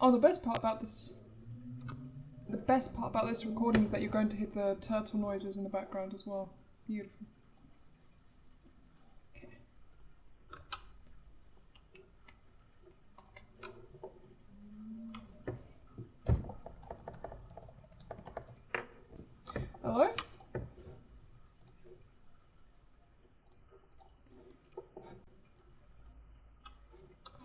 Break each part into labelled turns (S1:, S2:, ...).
S1: Oh, the best part about this recording is that you're going to hit the turtle noises in the background as well. Beautiful. Okay. Hello?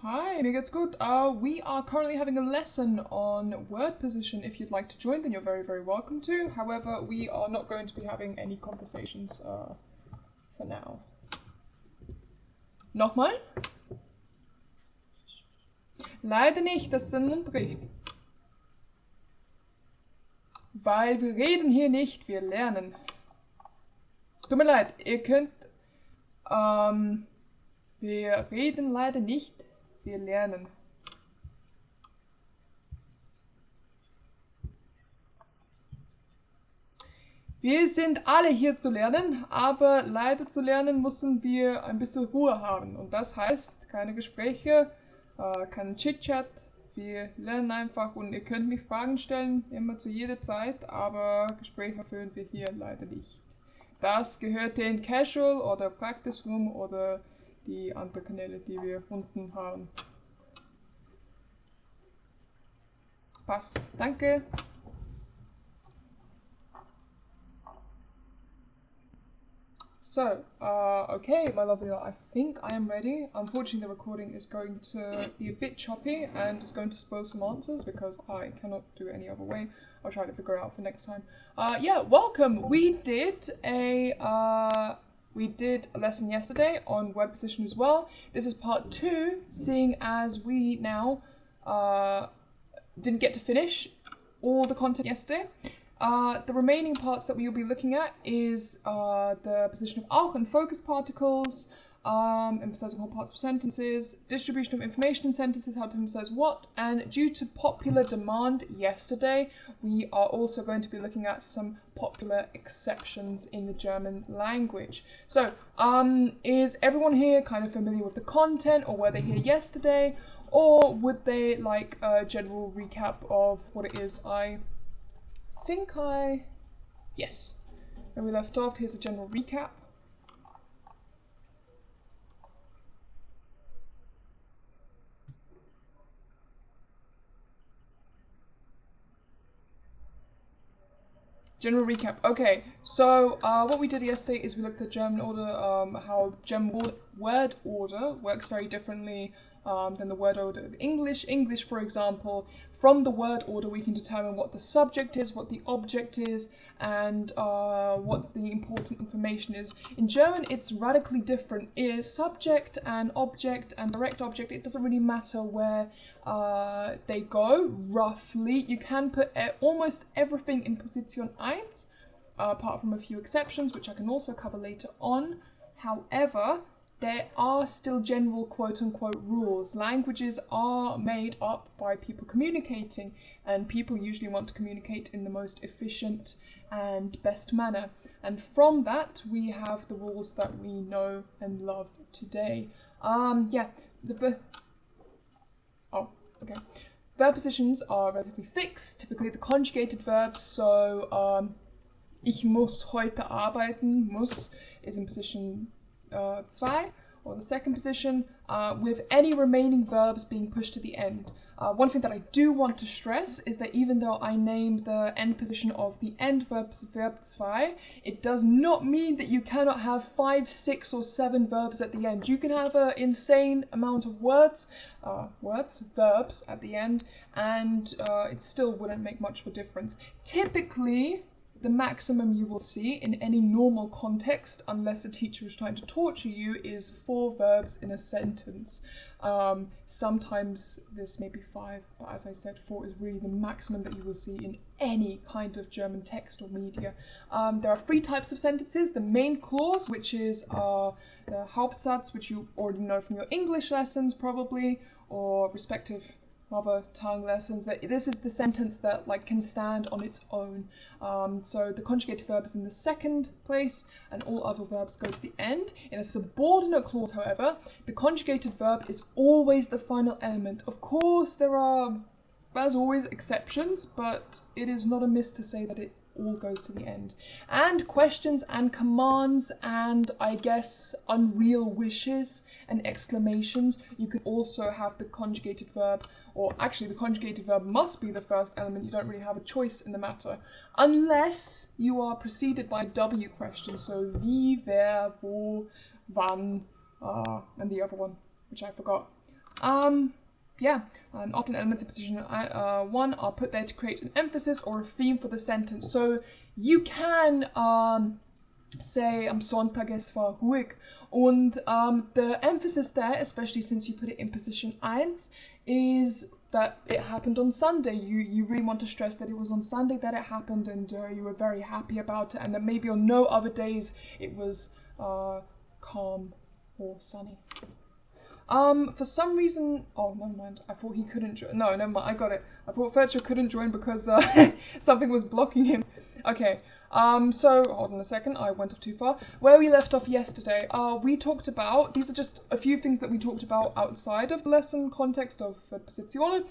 S1: Hi, mir geht's gut. We are currently having a lesson on word position. If you'd like to join, then you're very, very welcome to. However, we are not going to be having any conversations for now. Nochmal? Leider nicht, das ist ein Unterricht. Weil wir reden hier nicht, wir lernen. Tut mir leid, ihr könnt... wir reden leider nicht, wir lernen. Wir sind alle hier zu lernen, aber leider zu lernen müssen wir ein bisschen Ruhe haben. Und das heißt, keine Gespräche, kein Chit-Chat. Wir lernen einfach und ihr könnt mich Fragen stellen, immer zu jeder Zeit, aber Gespräche führen wir hier leider nicht. Das gehört in Casual oder Practice Room oder die anderen Kanäle, die wir unten haben. Passt, danke. So, okay, my lovely, I think I am ready. Unfortunately, the recording is going to be a bit choppy and is going to spoil some answers because I cannot do it any other way. I'll try to figure it out for next time. Yeah, welcome. We did a lesson yesterday on word position as well. This is part 2, seeing as we now didn't get to finish all the content yesterday. The remaining parts that we will be looking at is the position of auch and focus particles, emphasizing whole parts of sentences, distribution of information in sentences, how to emphasize what, and due to popular demand yesterday, we are also going to be looking at some popular exceptions in the German language. So, is everyone here kind of familiar with the content, or were they here yesterday, or would they like a general recap of what it is? Yes. Where we left off, here's a general recap. General recap. Okay, so what we did yesterday is we looked at German order, how German word order works very differently than the word order of English. English, for example, from the word order we can determine what the subject is, what the object is, and what the important information is. In German, it's radically different. Is subject and object and direct object, it doesn't really matter where they go, roughly. You can put almost everything in Position 1, apart from a few exceptions, which I can also cover later on. However, there are still general quote-unquote rules. Languages are made up by people communicating, and people usually want to communicate in the most efficient and best manner. And from that, we have the rules that we know and love today. Verb positions are relatively fixed, typically the conjugated verbs, so ich muss heute arbeiten, muss is in position 2, or the second position, with any remaining verbs being pushed to the end. One thing that I do want to stress is that even though I named the end position of the end verbs verb 2, it does not mean that you cannot have 5, 6 or 7 verbs at the end. You can have an insane amount of verbs at the end, and it still wouldn't make much of a difference. Typically, the maximum you will see in any normal context, unless a teacher is trying to torture you, is 4 verbs in a sentence. Sometimes this may be 5, but as I said, 4 is really the maximum that you will see in any kind of German text or media. There are 3 types of sentences. The main clause, which is the Hauptsatz, which you already know from your English lessons probably, or respective mother tongue lessons, that this is the sentence that can stand on its own. So the conjugated verb is in the second place and all other verbs go to the end. In a subordinate clause, however, the conjugated verb is always the final element. Of course, there are as always, exceptions, but it is not amiss to say that it all goes to the end. And questions and commands and, I guess, unreal wishes and exclamations. You can also have the conjugated verb, or actually the conjugated verb must be the first element. You don't really have a choice in the matter. Unless you are preceded by a W question. So wie, wer, wo, wann, and the other one, which I forgot. Yeah, and often elements in position 1 are put there to create an emphasis or a theme for the sentence. So you can say, am Sonntag es war ruhig. Und the emphasis there, especially since you put it in position 1, is that it happened on Sunday. You really want to stress that it was on Sunday that it happened, and you were very happy about it, and that maybe on no other days it was calm or sunny. For some reason, oh, never mind. I thought he couldn't join. No, never mind. I got it. I thought Furcher couldn't join because something was blocking him. Okay. So hold on a second. I went off too far. Where we left off yesterday, we talked about. These are just a few things that we talked about outside of the lesson context of Positionen.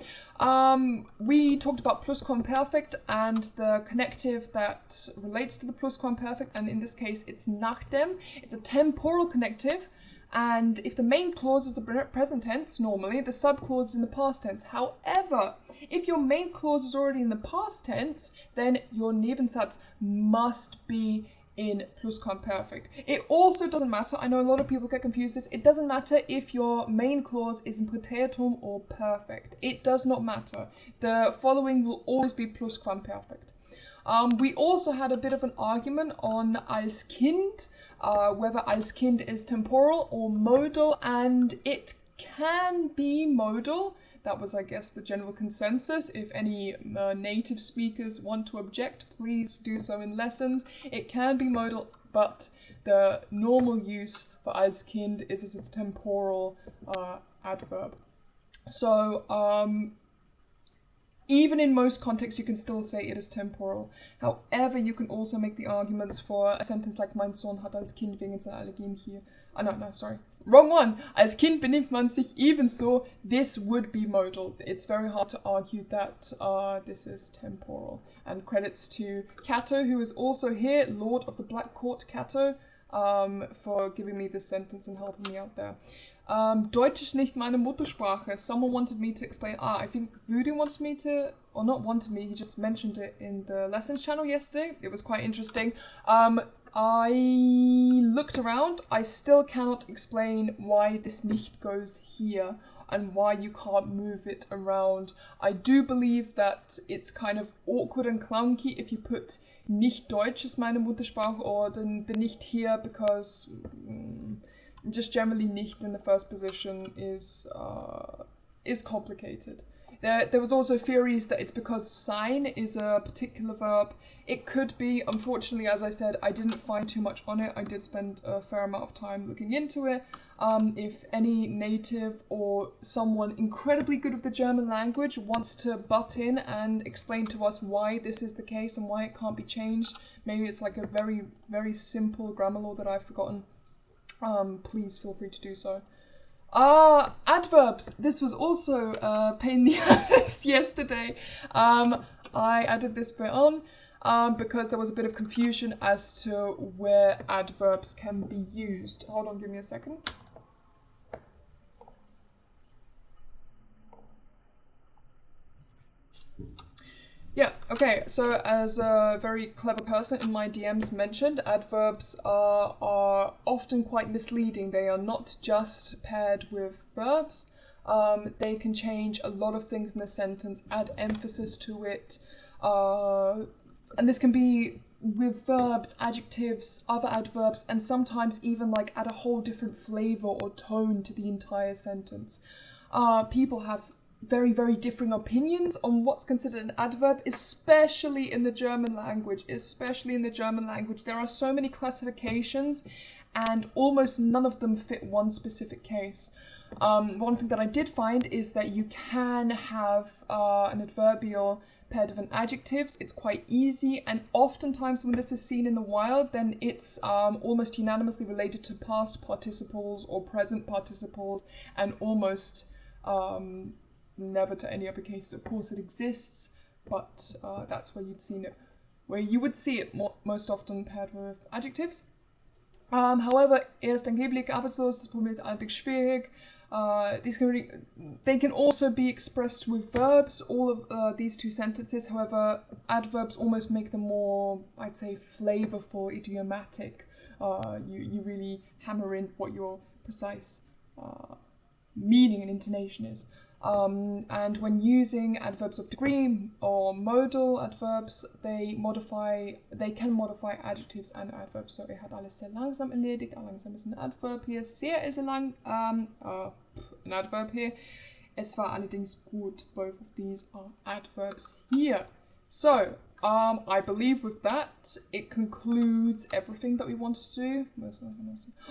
S1: We talked about plusquamperfect and the connective that relates to the plusquamperfect, and in this case, it's nachdem. It's a temporal connective. And if the main clause is the present tense, normally, the subclause is in the past tense. However, if your main clause is already in the past tense, then your Nebensatz must be in plusquamperfect. It also doesn't matter, I know a lot of people get confused this, it doesn't matter if your main clause is in Präteritum or perfect. It does not matter. The following will always be plusquamperfect. We also had a bit of an argument on als Kind, whether als Kind is temporal or modal, and it can be modal. That was, I guess, the general consensus. If any native speakers want to object, please do so in lessons. It can be modal, but the normal use for als Kind is as a temporal adverb. So, even in most contexts, you can still say it is temporal. However, you can also make the arguments for a sentence like Mein Sohn hat als Kind wegen seiner Allergien hier. No, sorry. Wrong one. Als Kind benimmt man sich ebenso. This would be modal. It's very hard to argue that this is temporal. And credits to Cato, who is also here, Lord of the Black Court Cato, for giving me this sentence and helping me out there. Deutsch ist nicht meine Muttersprache. Someone wanted me to explain. I think Voodoo wanted me to, or not wanted me, he just mentioned it in the lessons channel yesterday. It was quite interesting. I looked around. I still cannot explain why this nicht goes here and why you can't move it around. I do believe that it's kind of awkward and clunky if you put nicht Deutsch ist meine Muttersprache or the nicht here, because just generally nicht in the first position is complicated. There was also theories that it's because sein is a particular verb. It could be. Unfortunately, as I said, I didn't find too much on it. I did spend a fair amount of time looking into it. If any native or someone incredibly good with the German language wants to butt in and explain to us why this is the case and why it can't be changed, maybe it's like a very, very simple grammar law that I've forgotten, please feel free to do so. Adverbs. This was also a pain in the ass yesterday. I added this bit on because there was a bit of confusion as to where adverbs can be used. Hold on, give me a second. Yeah, okay, so as a very clever person in my DMs mentioned, adverbs are often quite misleading. They are not just paired with verbs. They can change a lot of things in a sentence, add emphasis to it, and this can be with verbs, adjectives, other adverbs, and sometimes even like add a whole different flavor or tone to the entire sentence. People have very, very differing opinions on what's considered an adverb, especially in the German language. There are so many classifications and almost none of them fit one specific case. One thing that I did find is that you can have an adverbial paired with an adjectives. It's quite easy, and oftentimes when this is seen in the wild, then it's almost unanimously related to past participles or present participles, and almost never to any other cases. Of course, it exists, but that's where you would see it most often paired with adjectives. However, erst angeblich Arbeitslos, das Problem ist allerdings schwierig. They can also be expressed with verbs, all of these two sentences. However, adverbs almost make them more, I'd say, flavorful, idiomatic. You really hammer in what your precise meaning and intonation is. And when using adverbs of degree or modal adverbs, they can modify adjectives and adverbs. So, hat alles sehr langsam erledigt. Langsam ist ein Adverb hier. Sehr ist an adverb here. Es war allerdings gut. Both of these are adverbs here. So, I believe with that, it concludes everything that we want to do.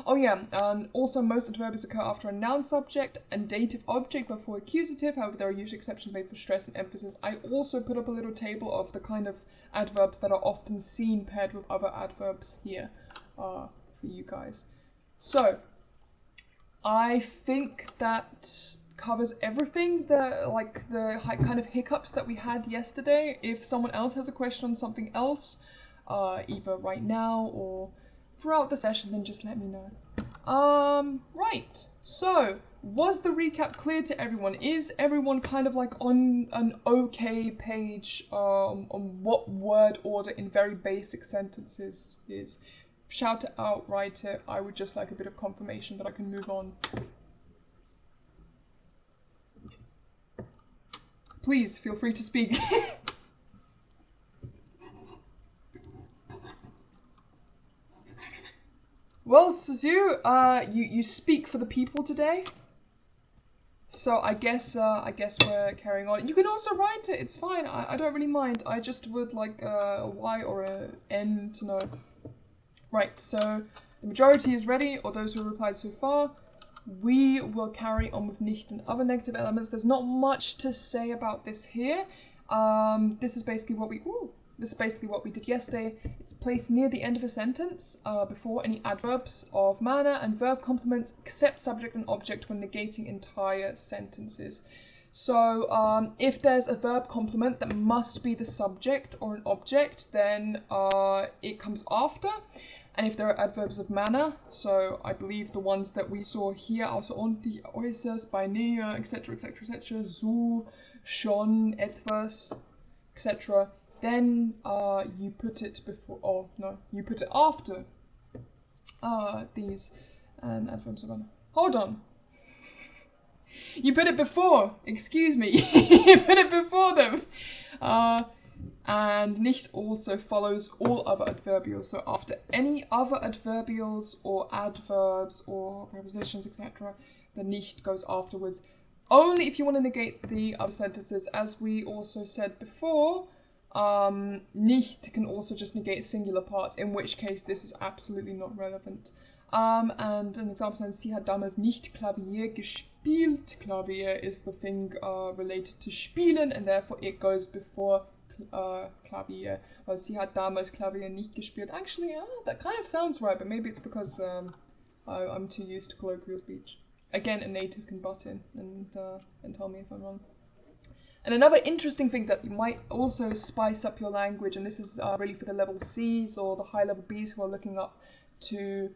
S1: Oh yeah, and also most adverbs occur after a noun subject and dative object before accusative. However, there are usually exceptions made for stress and emphasis. I also put up a little table of the kind of adverbs that are often seen paired with other adverbs here for you guys. So, I think that covers everything, the kind of hiccups that we had yesterday. If someone else has a question on something else, either right now or throughout the session, then just let me know. Right, so was the recap clear to everyone? Is everyone kind of like on an okay page on what word order in very basic sentences is? Shout it out, write it. I would just like a bit of confirmation that I can move on. Please feel free to speak. Well, Suzu, you speak for the people today. So I guess we're carrying on. You can also write it. It's fine. I don't really mind. I just would like a Y or a N to know. Right. So the majority is ready, or those who replied so far. We will carry on with nicht and other negative elements. There's not much to say about this here. This is basically what we did yesterday. It's placed near the end of a sentence before any adverbs of manner and verb complements except subject and object when negating entire sentences. So if there's a verb complement that must be the subject or an object, then it comes after. And if there are adverbs of manner, so I believe the ones that we saw here, außerordentlich, äußerst, bei näher, etc., etc., etc., so, schon, etwas, etc., then you put it before, oh no, you put it after these and adverbs of manner. Hold on. You put it before, excuse me, you put it before them. And nicht also follows all other adverbials. So after any other adverbials or adverbs or prepositions, etc., the nicht goes afterwards. Only if you want to negate the other sentences. As we also said before, nicht can also just negate singular parts, in which case this is absolutely not relevant. And an example sentence, sie hat damals nicht Klavier gespielt. Klavier is the thing related to spielen, and therefore it goes before Klavier. Well, sie hat damals Klavier nicht gespielt. Actually, that kind of sounds right, but maybe it's because I'm too used to colloquial speech. Again, a native can butt in and tell me if I'm wrong. And another interesting thing that you might also spice up your language, and this is really for the level Cs or the high level Bs who are looking up to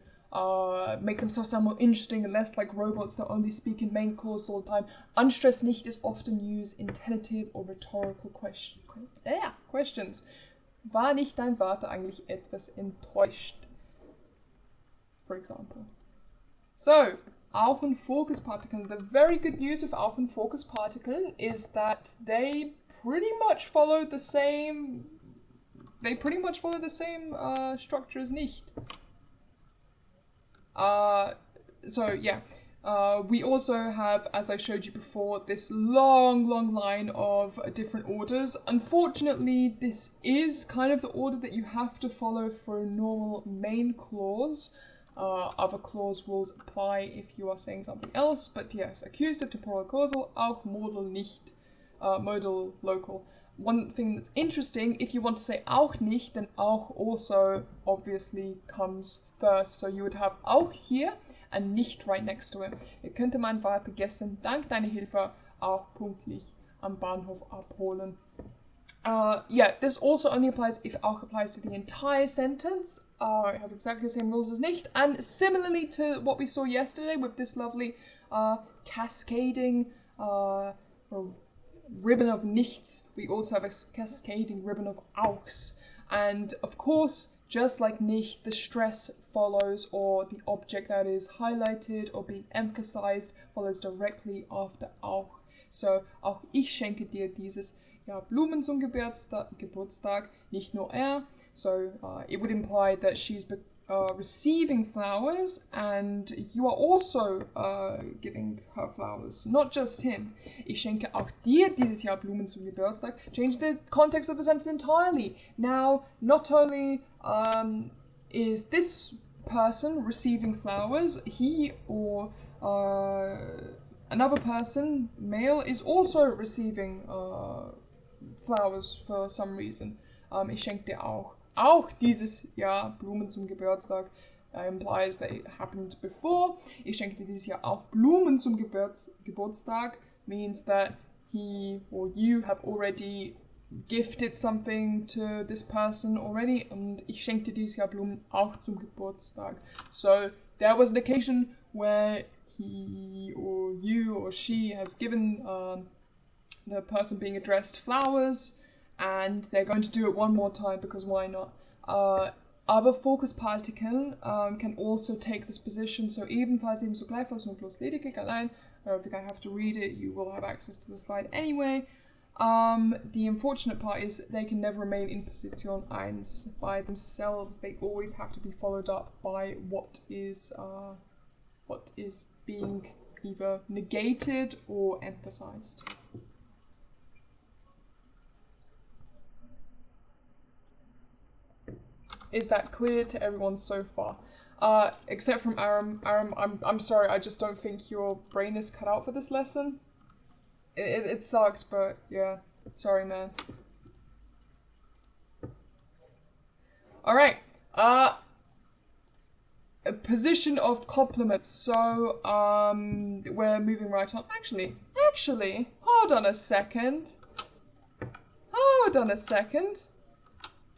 S1: make themselves sound more interesting and less like robots that only speak in main clause all the time. Unstressed nicht is often used in tentative or rhetorical questions. War nicht dein Vater eigentlich etwas enttäuscht? For example. So, auch und focus particle. The very good news of auch und focus particle is that they pretty much follow the same structure as nicht. So yeah, we also have, as I showed you before, this long line of different orders. Unfortunately, this is kind of the order that you have to follow for a normal main clause. Other clause rules apply if you are saying something else, but yes, accusative, temporal, causal, auch modal nicht, modal local. One thing that's interesting, if you want to say auch nicht, then auch also obviously comes first. So you would have auch here and nicht right next to it. Ihr könnte mein Vater gestern dank deiner Hilfe auch pünktlich am Bahnhof abholen. Yeah, this also only applies if auch applies to the entire sentence. It has exactly the same rules as nicht. And similarly to what we saw yesterday with this lovely cascading ribbon of nichts, we also have a cascading ribbon of auchs. And of course, just like nicht, the stress follows, or the object that is highlighted or being emphasized follows directly after auch. So, auch ich schenke dir dieses Blumen zum Geburtstag, nicht nur er. So, it would imply that she's receiving flowers and you are also giving her flowers, not just him. Ich schenke auch dir dieses Jahr Blumen zum Geburtstag. Change the context of the sentence entirely. Now, not only is this person receiving flowers, he or another person, male, is also receiving flowers for some reason. Ich schenke dir auch dieses Jahr Blumen zum Geburtstag. Implies that it happened before. Ich schenke dir dieses Jahr auch Blumen zum Geburtstag means that he or you have already gifted something to this person already. Und ich schenke dir dieses Jahr Blumen auch zum Geburtstag. So there was an occasion where he or you or she has given the person being addressed flowers, and they're going to do it one more time because why not? Other Fokuspartikeln can also take this position, so ebenfalls ebenso gleichfalls nur bloß lediglich allein. I don't think I have to read it, you will have access to the slide anyway. The unfortunate part is they can never remain in position 1 by themselves. They always have to be followed up by what is being either negated or emphasized. Is that clear to everyone so far? Except from Aram. Aram, I'm sorry, I just don't think your brain is cut out for this lesson. It sucks, but yeah, sorry, man. Alright, a position of complements. So, we're moving right on. Actually, hold on a second.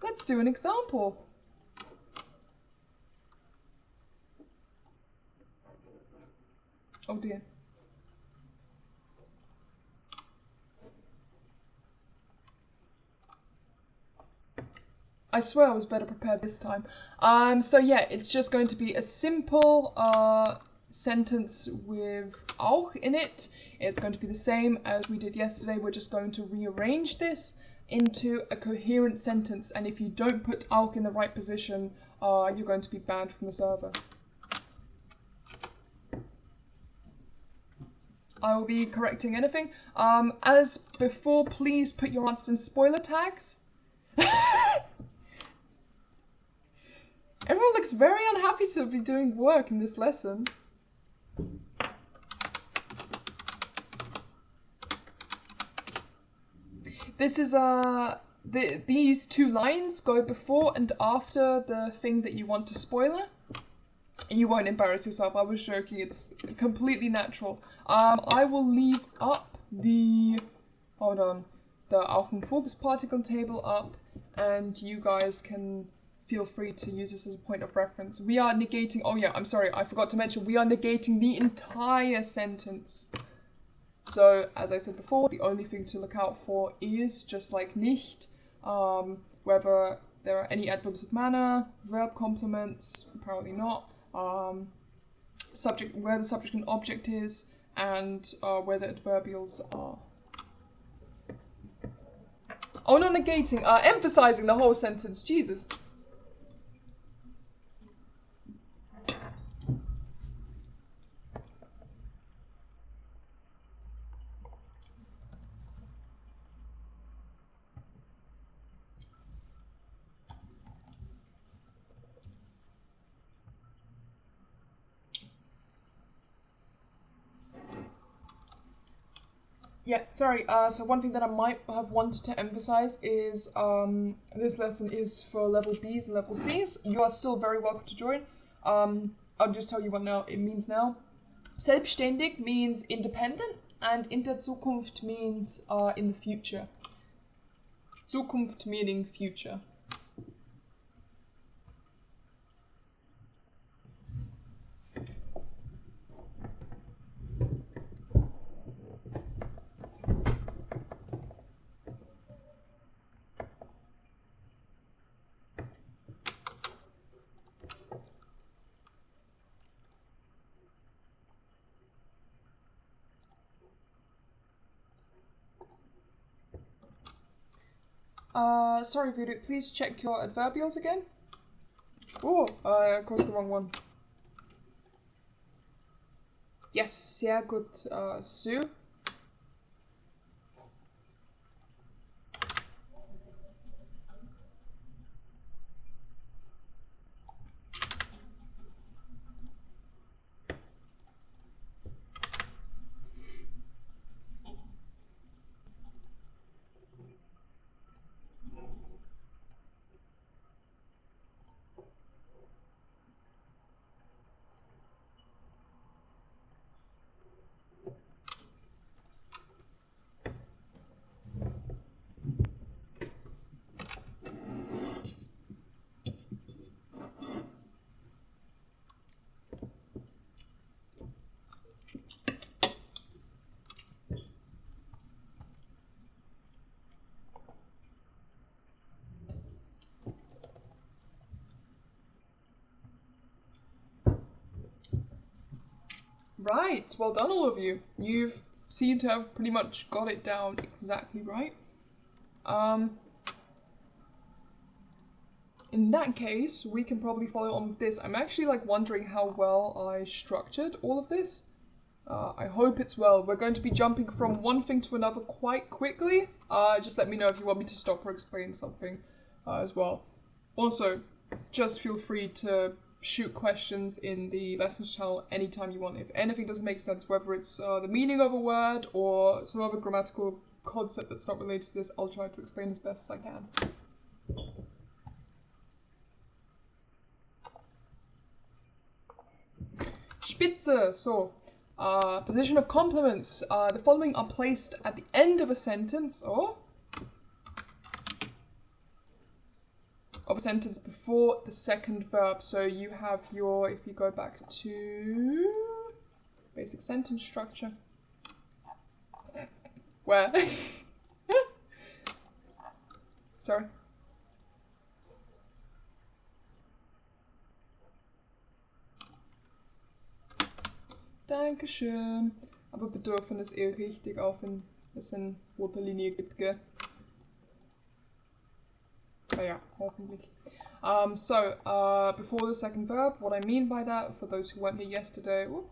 S1: Let's do an example. Oh dear. I swear I was better prepared this time. So yeah, it's just going to be a simple sentence with auch in it. It's going to be the same as we did yesterday. We're just going to rearrange this into a coherent sentence, and if you don't put auch in the right position, you're going to be banned from the server. I will be correcting anything. As before, please put your answers in spoiler tags. Everyone looks very unhappy to be doing work in this lesson. This is these two lines go before and after the thing that you want to spoiler. You won't embarrass yourself, I was joking, it's completely natural. I will leave up the, the auch im Fokuspartikel table up, and you guys can feel free to use this as a point of reference. We are negating, oh yeah, I'm sorry, I forgot to mention, we are negating the entire sentence. So, as I said before, the only thing to look out for is, just like nicht, whether there are any adverbs of manner, verb complements, apparently not, subject, where the subject and object is, and where the adverbials are. Oh, not negating, emphasizing the whole sentence, Jesus. Yeah, sorry, so one thing that I might have wanted to emphasize is this lesson is for level Bs and level Cs. You are still very welcome to join. I'll just tell you what now it means now. Selbstständig means independent. And in der Zukunft means in the future. Zukunft meaning future. Sorry, Voodoo, please check your adverbials again. Oh, of course the wrong one. Yes, sehr gut, Sue. Right, well done all of you. You've seemed to have pretty much got it down exactly right. In that case, we can probably follow on with this. I'm actually like wondering how well I structured all of this. I hope it's well. We're going to be jumping from one thing to another quite quickly. Just let me know if you want me to stop or explain something as well. Also, just feel free to shoot questions in the lessons channel anytime you want. If anything doesn't make sense, whether it's the meaning of a word or some other grammatical concept that's not related to this, I'll try to explain as best as I can. Spitze, so, position of complements. The following are placed at the end of a sentence, or of a sentence before the second verb. So you have your, if you go back to basic sentence structure, where, sorry. Dankeschön. Aber bedürfen ist eh richtig, auch wenn es eine rote Linie gibt, gell? Naja, hoffentlich. Before the second verb, what I mean by that, for those who weren't here yesterday, where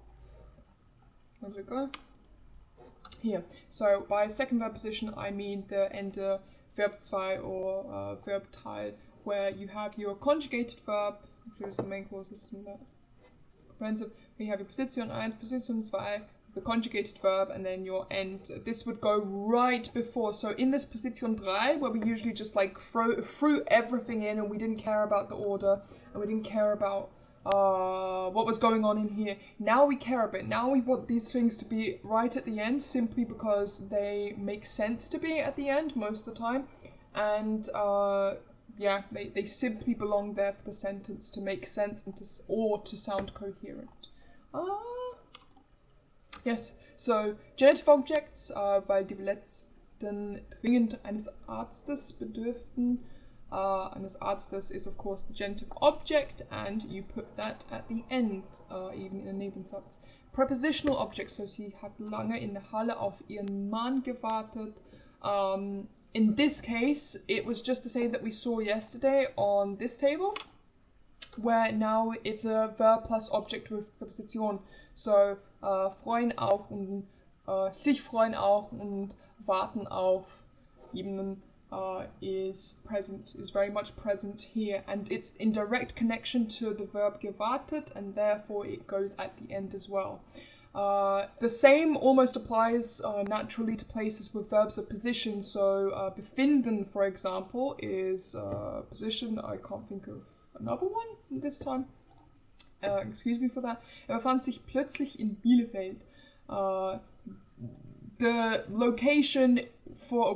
S1: did it go? Here. So, by second verb position, I mean the Ende Verb 2 or Verb Teil, where you have your conjugated verb, which is the main clause, this is not comprehensive, where you have your Position 1, Position 2, the conjugated verb, and then your end. This would go right before. So in this Position 3, where we usually just like threw everything in and we didn't care about the order and we didn't care about what was going on in here. Now we care a bit. Now we want these things to be right at the end simply because they make sense to be at the end most of the time. And yeah, they simply belong there for the sentence to make sense and to sound coherent. Yes, so genitive objects, weil die letzten dringend eines Arztes bedürften. Eines Arztes is of course the genitive object, and you put that at the end, even in a Nebensatz. Prepositional objects, so sie hat lange in der Halle auf ihren Mann gewartet. In this case, it was just the same that we saw yesterday on this table, where now it's a verb plus object with preposition. So freuen auch und sich freuen auch und warten auf eben is very much present here, and it's in direct connection to the verb gewartet, and therefore it goes at the end as well. The same almost applies naturally to places with verbs of position. So befinden, for example, is position. I can't think of another one this time. Excuse me for that. Er befand sich plötzlich in Bielefeld. the location for a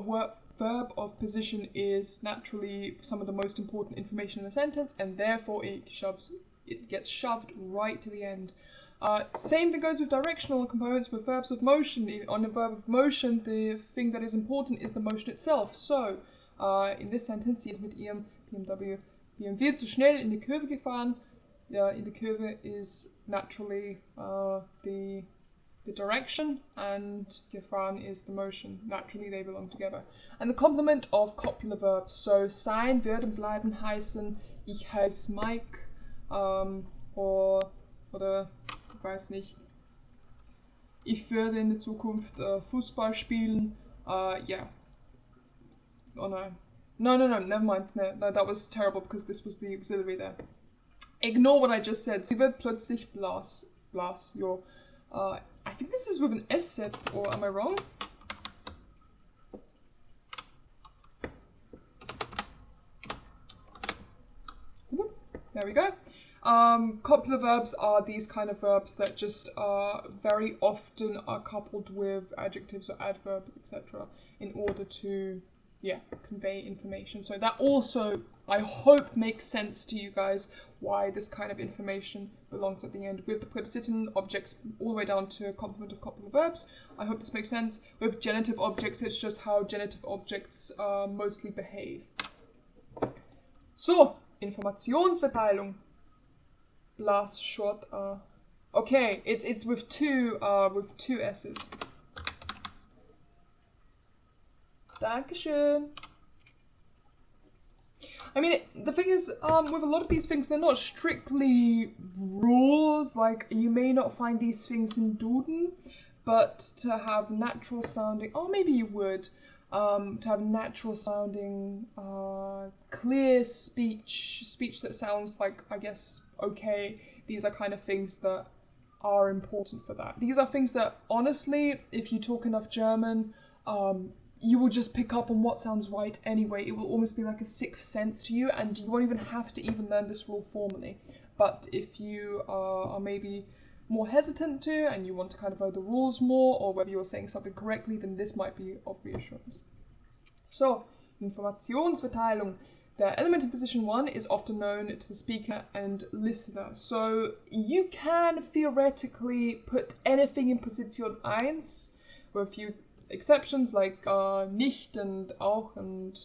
S1: verb of position is naturally some of the most important information in a sentence, and therefore it gets shoved right to the end. Same thing goes with directional components with verbs of motion. On a verb of motion, the thing that is important is the motion itself. So, in this sentence, sie ist mit ihrem BMW zu schnell in die Kurve gefahren. In the Kurve is naturally the direction, and gefahren is the motion. Naturally, they belong together. And the complement of copular verbs. So, sein, werden, bleiben, heißen, ich heiße Mike, oder ich weiß nicht, ich würde in der Zukunft Fußball spielen. Yeah. Oh no. No, never mind. No, that was terrible because this was the auxiliary there. Ignore what I just said. Sie wird plötzlich blass. I think this is with an S set, or am I wrong? There we go. Copular verbs are these kind of verbs that just very often are coupled with adjectives or adverbs, etc. in order to, convey information. So that also, I hope, makes sense to you guys why this kind of information belongs at the end with the preposition objects all the way down to complement of copular verbs. I hope this makes sense. With genitive objects, it's just how genitive objects mostly behave. So, Informationsverteilung. Plus short okay, it's with two S's. Dankeschön. I mean, the thing is, with a lot of these things, they're not strictly rules. Like, you may not find these things in Duden, but to have natural sounding, or maybe you would, to have natural sounding, clear speech that sounds like, I guess, okay. These are kind of things that are important for that. These are things that, honestly, if you talk enough German, you will just pick up on what sounds right anyway. It will almost be like a sixth sense to you, and you won't even have to even learn this rule formally. But if you are maybe more hesitant to, and you want to kind of know the rules more, or whether you're saying something correctly, then this might be of reassurance. So, Informationsverteilung. The element in position 1 is often known to the speaker and listener. So you can theoretically put anything in position 1, with a few exceptions like nicht and auch and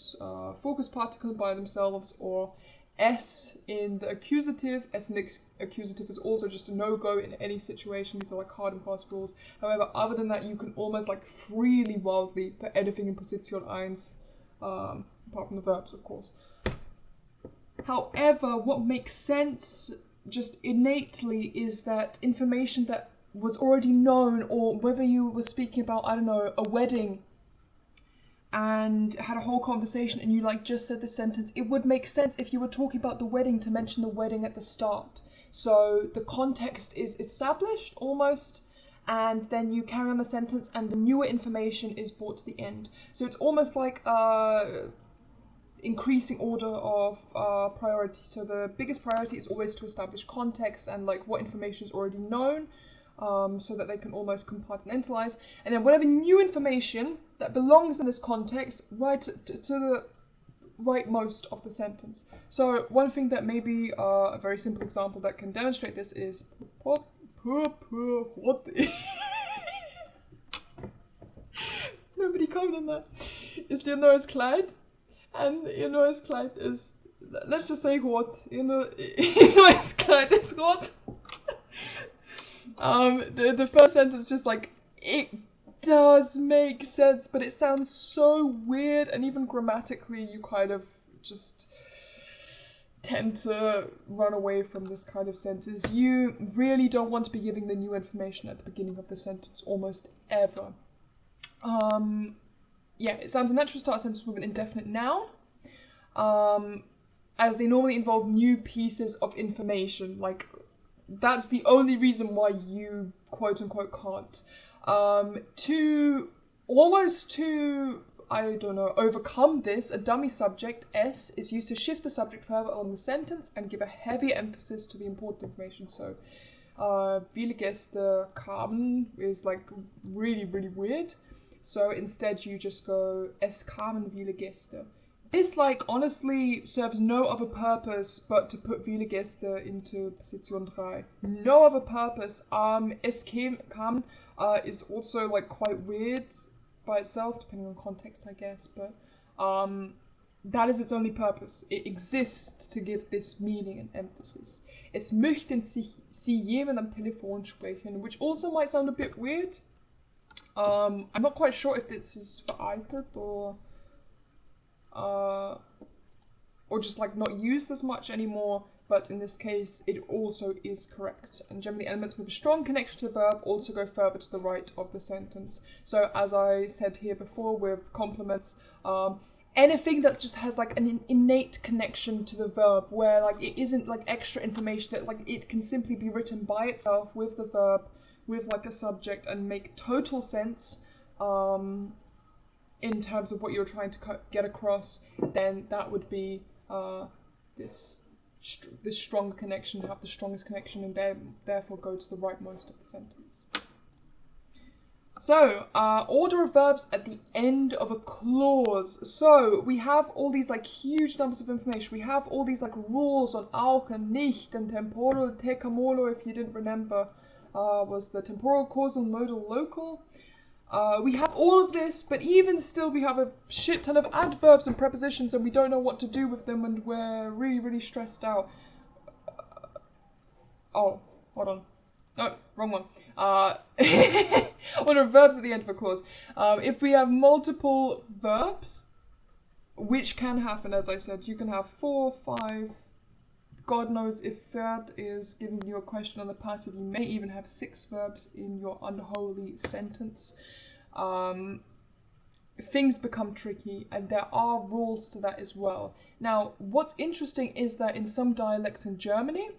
S1: focus particle by themselves, or S in the accusative. S in the accusative is also just a no-go in any situation. These are like hard and fast rules. However, other than that, you can almost like freely, wildly put anything in position 1, apart from the verbs, of course. However, what makes sense just innately is that information that was already known, or whether you were speaking about, I don't know, a wedding and had a whole conversation and you like just said the sentence, it would make sense if you were talking about the wedding to mention the wedding at the start. So the context is established almost, and then you carry on the sentence and the newer information is brought to the end. So it's almost like increasing order of priority. So the biggest priority is always to establish context and like what information is already known, so that they can almost compartmentalize. And then whatever new information that belongs in this context, right to the rightmost of the sentence. So one thing that may be a very simple example that can demonstrate this is what? Nobody commented on that. Ist ihr neues Kleid? And ihr neues Kleid ist, let's just say rot. Ihr neues Kleid ist rot. The first sentence is just like, it does make sense, but it sounds so weird, and even grammatically you kind of just tend to run away from this kind of sentence. You really don't want to be giving the new information at the beginning of the sentence, almost ever. Yeah, it sounds a natural start sentence with an indefinite noun, as they normally involve new pieces of information. Like, that's the only reason why you quote-unquote can't. To overcome this, a dummy subject, S, is used to shift the subject further along the sentence and give a heavy emphasis to the important information. So, viele Gäste kamen is like really, really weird. So instead you just go es kamen viele Gäste. This, like, honestly serves no other purpose but to put viele Gäste into Position 3. No other purpose. Es kamen is also, like, quite weird by itself, depending on context, I guess, but that is its only purpose. It exists to give this meaning and emphasis. Es möchten Sie jemand am Telefon sprechen, which also might sound a bit weird. I'm not quite sure if this is veraltet or just like not used as much anymore, but in this case it also is correct. And generally elements with a strong connection to the verb also go further to the right of the sentence. So as I said here before with complements, anything that just has like an innate connection to the verb, where like it isn't like extra information, that like it can simply be written by itself with the verb, with like a subject, and make total sense in terms of what you're trying to get across, then that would be this stronger connection, have the strongest connection, and therefore go to the rightmost of the sentence. So, order of verbs at the end of a clause. So, we have all these like huge numbers of information. We have all these like rules on auch and nicht and temporal, tecamolo, if you didn't remember, was the temporal, causal, modal, local. We have all of this, but even still we have a shit ton of adverbs and prepositions and we don't know what to do with them and we're really, really stressed out. Oh, hold on. No, wrong one. Order of verbs at the end of a clause. If we have multiple verbs, which can happen, as I said, you can have 4, 5, God knows if third is giving you a question on the passive, you may even have 6 verbs in your unholy sentence. Things become tricky, and there are rules to that as well. Now, what's interesting is that in some dialects in Germany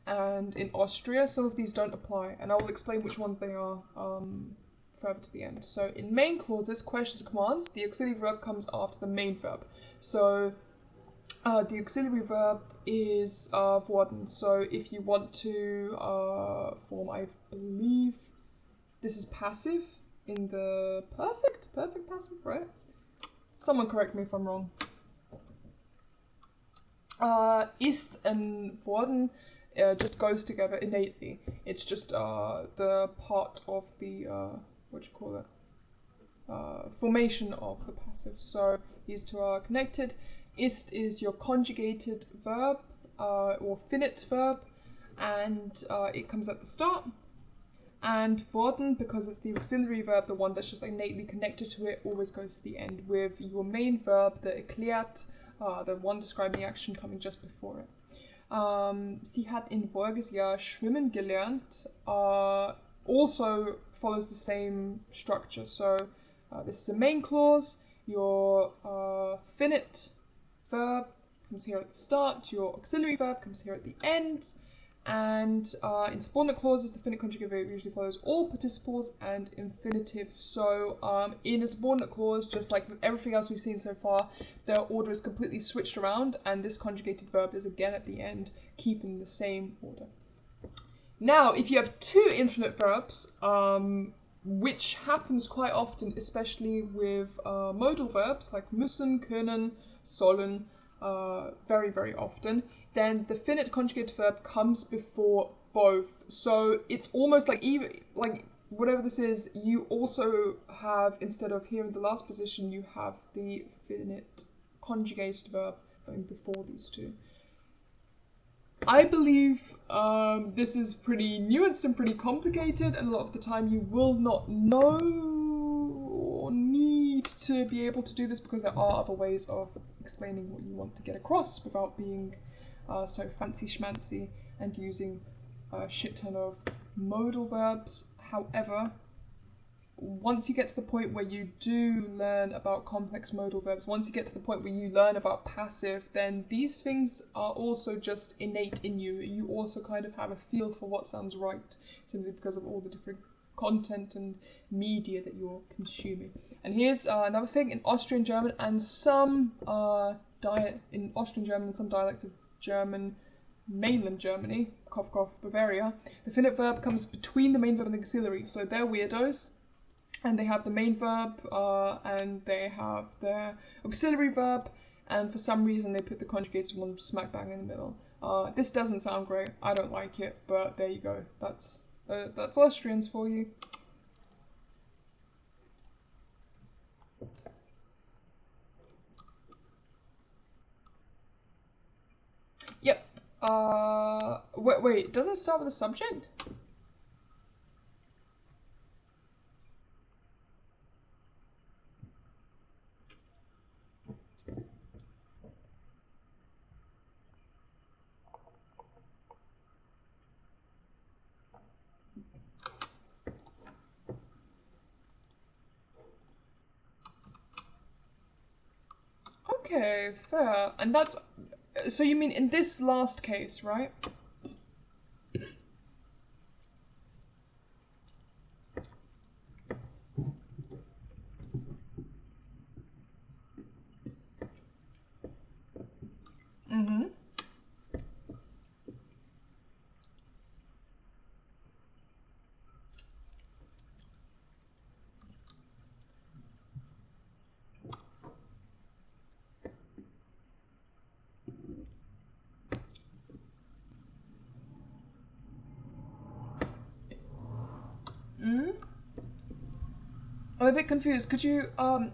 S1: and in Austria, some of these don't apply, and I will explain which ones they are further to the end. So in main clauses, questions, commands, the auxiliary verb comes after the main verb. So the auxiliary verb is worden. So if you want to form, I believe this is passive in the perfect passive, right? Someone correct me if I'm wrong. Ist and worden just goes together innately. It's just the part of the what do you call it? Formation of the passive. So these two are connected. Ist is your conjugated verb or finite verb, and it comes at the start. And worden, because it's the auxiliary verb, the one that's just innately connected to it, always goes to the end, with your main verb, the erklärt, the one describing the action, coming just before it. Sie hat in voriges Jahr schwimmen gelernt also follows the same structure. So this is a main clause, your finite verb comes here at the start, your auxiliary verb comes here at the end, and in subordinate clauses, the finite conjugate verb usually follows all participles and infinitives. So in a subordinate clause, just like with everything else we've seen so far, the order is completely switched around, and this conjugated verb is again at the end, keeping the same order. Now, if you have 2 infinite verbs, which happens quite often, especially with modal verbs like müssen, können, sollen, very, very often, then the finite conjugated verb comes before both. So it's almost like, even like whatever this is, you also have, instead of here in the last position, you have the finite conjugated verb going before these two. I believe this is pretty nuanced and pretty complicated, and a lot of the time you will not know or need to be able to do this, because there are other ways of explaining what you want to get across without being so fancy schmancy and using a shit ton of modal verbs. However, once you get to the point where you do learn about complex modal verbs, once you get to the point where you learn about passive, then these things are also just innate in you. You also kind of have a feel for what sounds right, simply because of all the different content and media that you're consuming. And here's another thing: in Austrian German and some some dialects of German, mainland Germany, cough cough, Bavaria, the finite verb comes between the main verb and the auxiliary. So they're weirdos. and they have the main verb, and they have their auxiliary verb, and for some reason they put the conjugated one smack bang in the middle. This doesn't sound great. I don't like it, but there you go. That's Austrians for you. Yep. Wait, it doesn't start with a subject? Okay, fair. And that's... So you mean in this last case, right? Mm-hmm. Mm? I'm a bit confused. Could you,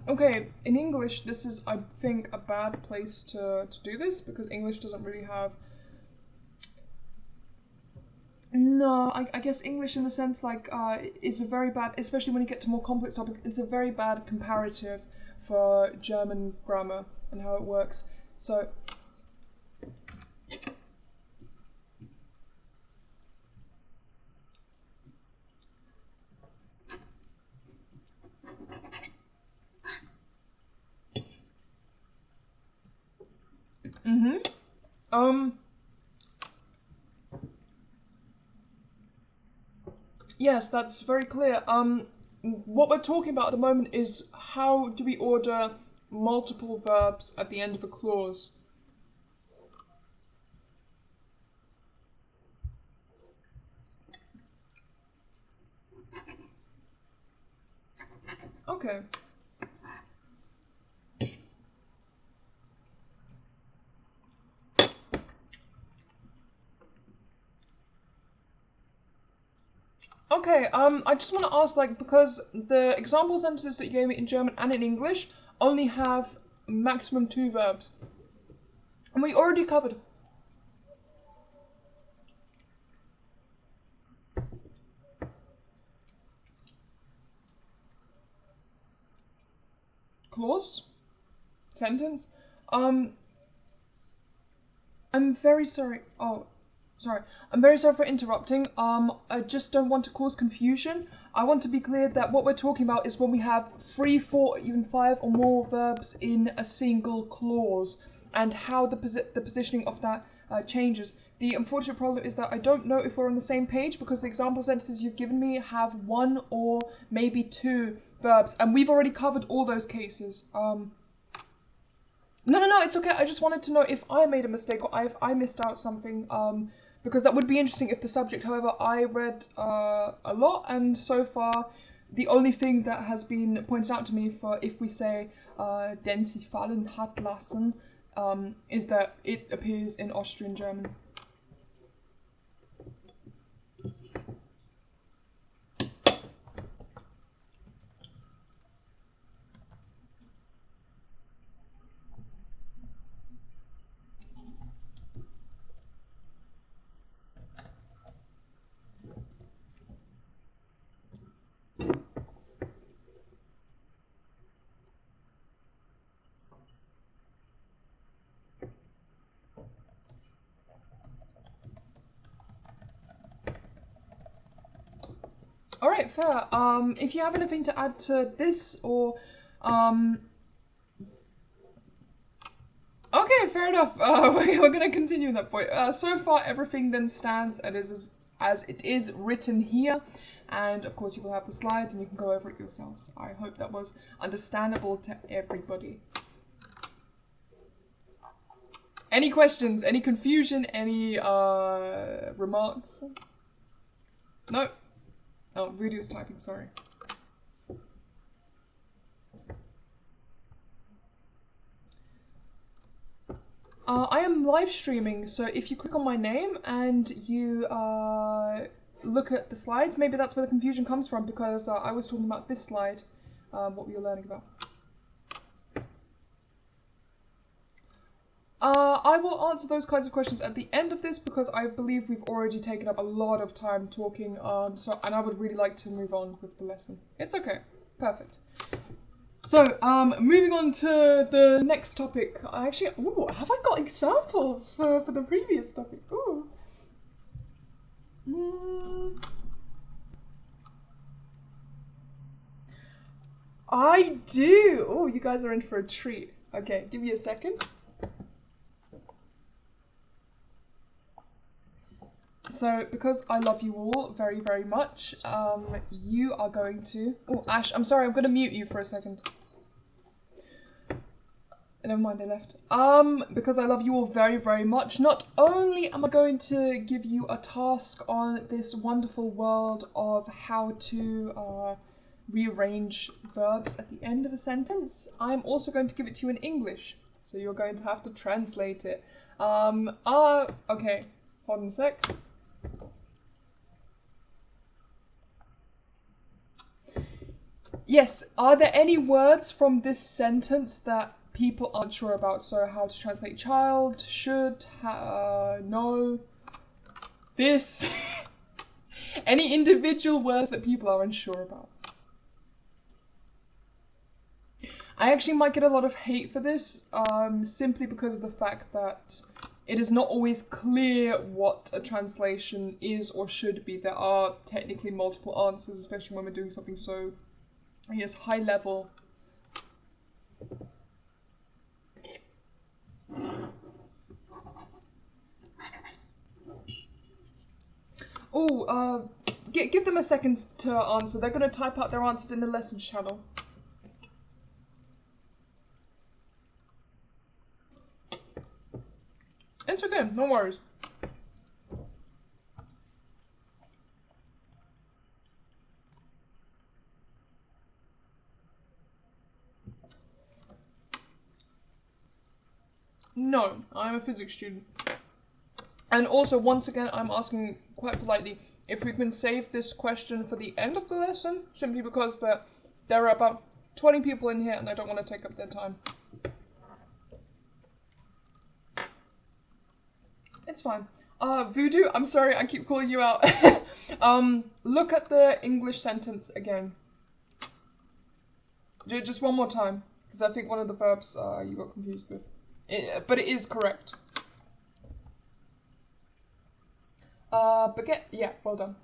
S1: okay, in English, this is, I think, a bad place to do this, because English doesn't really have... No, I guess English in the sense, like, is a very bad, especially when you get to more complex topics, it's a very bad comparative for German grammar and how it works. So... Mm-hmm. Yes, that's very clear. What we're talking about at the moment is how do we order multiple verbs at the end of a clause? Okay. Okay, I just want to ask, like, because the example sentences that you gave me in German and in English only have maximum 2 verbs. And we already covered clause, sentence. I'm very sorry. Oh, sorry. I'm very sorry for interrupting. I just don't want to cause confusion. I want to be clear that what we're talking about is when we have 3, 4, even 5 or more verbs in a single clause, and how the positioning of that changes. The unfortunate problem is that I don't know if we're on the same page, because the example sentences you've given me have 1 or maybe 2 verbs, and we've already covered all those cases. No, it's okay. I just wanted to know if I made a mistake or if I missed out something, because that would be interesting if the subject, however, I read a lot, and so far the only thing that has been pointed out to me for if we say den sie fallen hat lassen, is that it appears in Austrian German. Alright, fair. If you have anything to add to this, or okay, fair enough. We're gonna continue that point. So far, everything then stands as it is written here, and of course you will have the slides and you can go over it yourselves. I hope that was understandable to everybody. Any questions? Any confusion? Any remarks? No? Oh, Voodoo's typing, sorry. I am live streaming, so if you click on my name and you look at the slides, maybe that's where the confusion comes from, because I was talking about this slide, what we were learning about. I will answer those kinds of questions at the end of this, because I believe we've already taken up a lot of time talking, and I would really like to move on with the lesson. It's okay. Perfect. So, moving on to the next topic. Ooh, have I got examples for the previous topic? Ooh. I do! Oh, you guys are in for a treat. Okay, give me a second. So, because I love you all very, very much, you are going to... Oh, Ash, I'm sorry, I'm going to mute you for a second. Never mind, they left. Because I love you all very, very much, not only am I going to give you a task on this wonderful world of how to rearrange verbs at the end of a sentence, I'm also going to give it to you in English. So you're going to have to translate it. Okay, hold on a sec. Yes, are there any words from this sentence that people aren't sure about? So how to translate child, should, no, this. Any individual words that people are unsure about? I actually might get a lot of hate for this, simply because of the fact that it is not always clear what a translation is or should be. There are technically multiple answers, especially when we're doing something so, I guess, high level. Oh, give them a second to answer. They're going to type out their answers in the lessons channel. It's okay, no worries. No, I'm a physics student. And also, once again, I'm asking quite politely if we can save this question for the end of the lesson, simply because there are about 20 people in here and I don't want to take up their time. It's fine. Voodoo, I'm sorry, I keep calling you out. Look at the English sentence again. Just one more time, because I think one of the verbs you got confused with. But it is correct. Baguette, yeah, well done.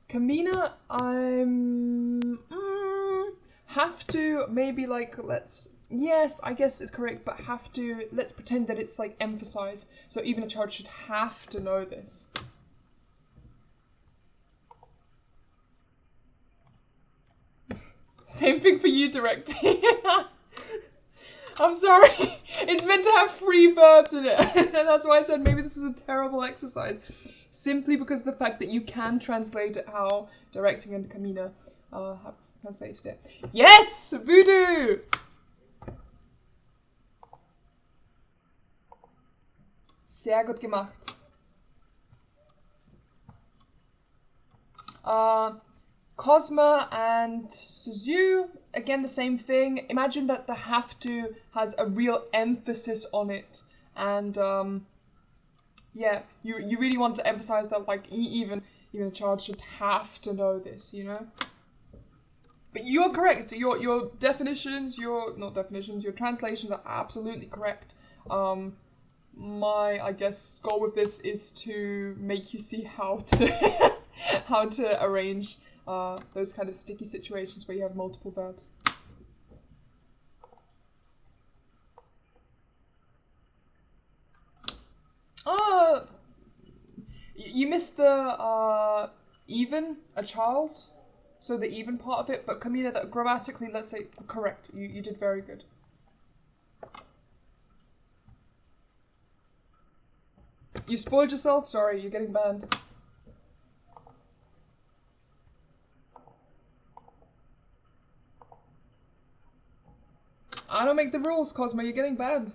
S1: Kamina, have to, maybe like, yes, I guess it's correct, but have to, let's pretend that it's like emphasize. So even a child should have to know this. Same thing for you directing. I'm sorry. It's meant to have 3 verbs in it. And that's why I said maybe this is a terrible exercise. Simply because of the fact that you can translate it how directing and Kamina have translated it. Yes! Voodoo! Sehr gut gemacht. Cosma and Suzu, again the same thing. Imagine that the have to has a real emphasis on it. And yeah, you really want to emphasize that, like, even a child should have to know this, you know? But you're correct. Your definitions, your translations are absolutely correct. My, I guess, goal with this is to make you see how to how to arrange those kind of sticky situations where you have multiple verbs. You missed the even, a child, so the even part of it, but Camila, that grammatically, let's say, correct. You did very good. You spoiled yourself? Sorry, you're getting banned. I don't make the rules, Cosmo. You're getting bad.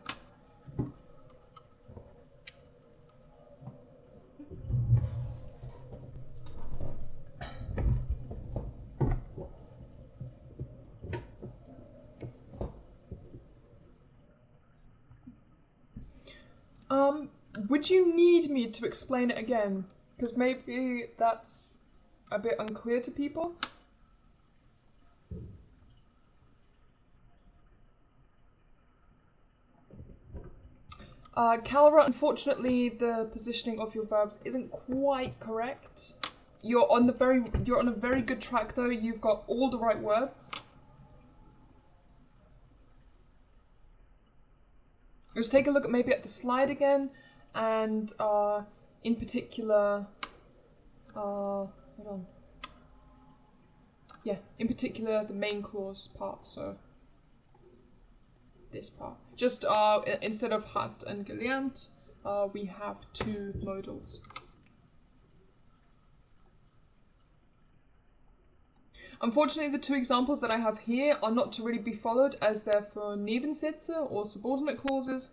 S1: Would you need me to explain it again? Because maybe that's a bit unclear to people. Calra, unfortunately, the positioning of your verbs isn't quite correct. You're on a very good track though. You've got all the right words. Just take a look at maybe at the slide again, and in particular, hold on. Yeah, in particular the main clause part. So this part. Just instead of hat and gelernt, we have two modals. Unfortunately, the two examples that I have here are not to really be followed as they're for Nebensätze or subordinate clauses.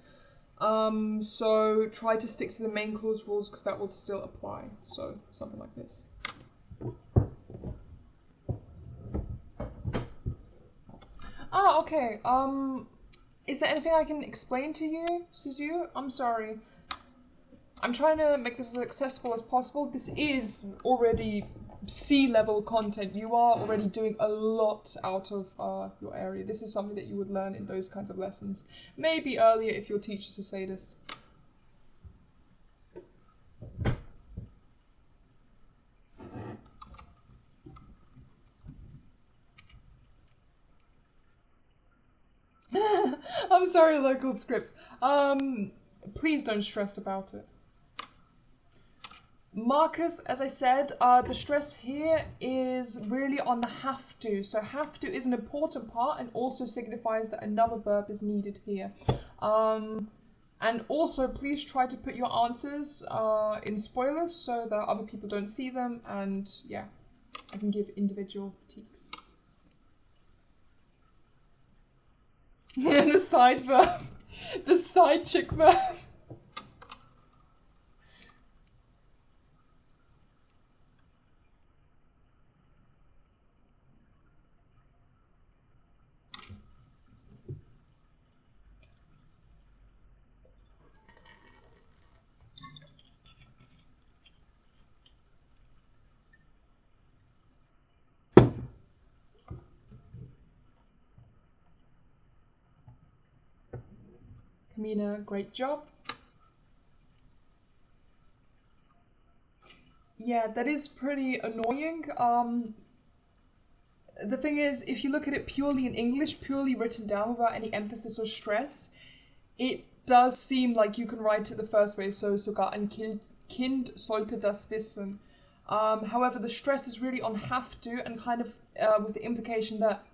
S1: So try to stick to the main clause rules because that will still apply. So something like this. Ah, okay. Is there anything I can explain to you, Suzu? I'm sorry. I'm trying to make this as accessible as possible. This is already C-level content. You are already doing a lot out of your area. This is something that you would learn in those kinds of lessons. Maybe earlier if your teacher's a sadist. I'm sorry, local script. Please don't stress about it. Marcus, as I said, the stress here is really on the have to. So have to is an important part and also signifies that another verb is needed here. And also, please try to put your answers in spoilers so that other people don't see them. And yeah, I can give individual critiques. The side verb. The side chick verb. Kamina, great job. Yeah, that is pretty annoying. The thing is, if you look at it purely in English, purely written down without any emphasis or stress, it does seem like you can write it the first way, so sogar ein Kind sollte das wissen. However, the stress is really on have to and kind of with the implication that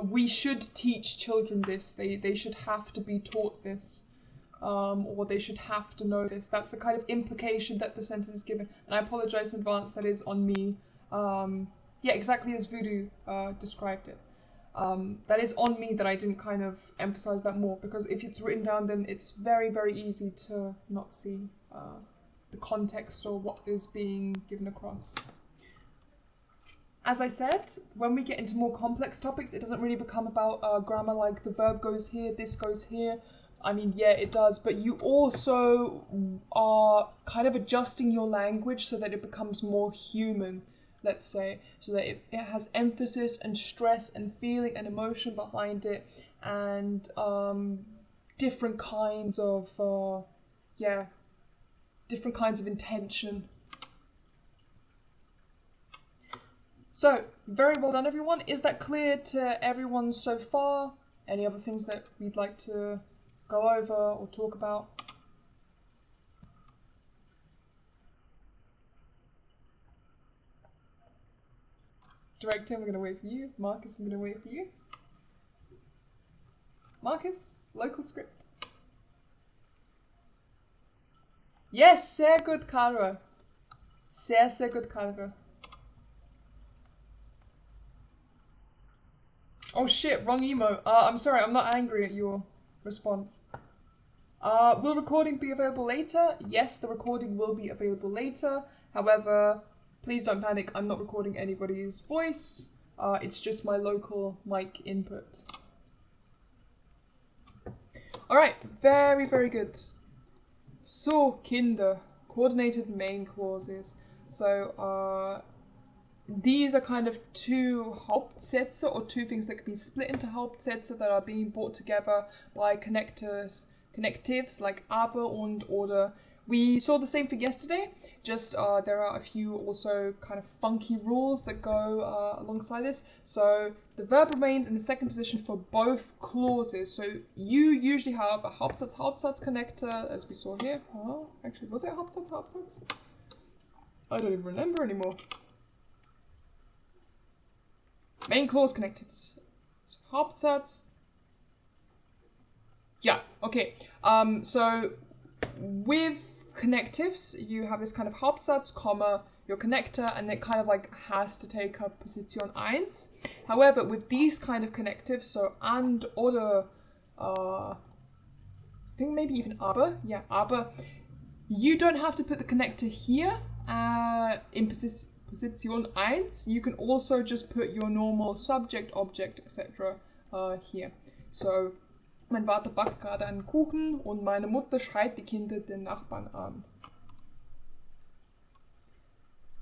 S1: we should teach children this. They should have to be taught this. Or they should have to know this. That's the kind of implication that the sentence is given. And I apologize in advance, that is on me. Yeah, exactly as Voodoo described it. That is on me that I didn't kind of emphasize that more, because if it's written down, then it's very, very easy to not see the context or what is being given across. As I said, when we get into more complex topics, it doesn't really become about grammar like the verb goes here, this goes here. I mean, yeah, it does, but you also are kind of adjusting your language so that it becomes more human, let's say, so that it has emphasis and stress and feeling and emotion behind it, and different kinds of, different kinds of intention. So, very well done, everyone. Is that clear to everyone so far? Any other things that we'd like to go over or talk about? Director, I'm going to wait for you. Marcus, I'm going to wait for you. Marcus, local script. Yes, sehr gut, Kara. Sehr, sehr gut, Kara. Oh shit, wrong emo. I'm sorry, I'm not angry at your response. Will recording be available later? Yes, the recording will be available later. However, please don't panic, I'm not recording anybody's voice. It's just my local mic input. Alright, very, very good. So, Kinder, coordinated main clauses. So, these are kind of two Hauptsätze, or two things that can be split into Hauptsätze that are being brought together by connectives like aber und oder. We saw the same thing yesterday, just there are a few also kind of funky rules that go alongside this. So the verb remains in the second position for both clauses. So you usually have a Hauptsatz connector, as we saw here. Oh, actually, was it Hauptsatz? I don't even remember anymore. Main clause connectives. So Hauptsatz. Yeah, okay. So with connectives, you have this kind of Hauptsatz, comma, your connector, and it kind of like has to take up Position 1. However, with these kind of connectives, so and, oder, I think maybe even aber, yeah, aber, you don't have to put the connector here in Position 1. You can also just put your normal subject, object, etc. Here. So, mein Vater backt gerade einen Kuchen und meine Mutter schreit die Kinder den Nachbarn an.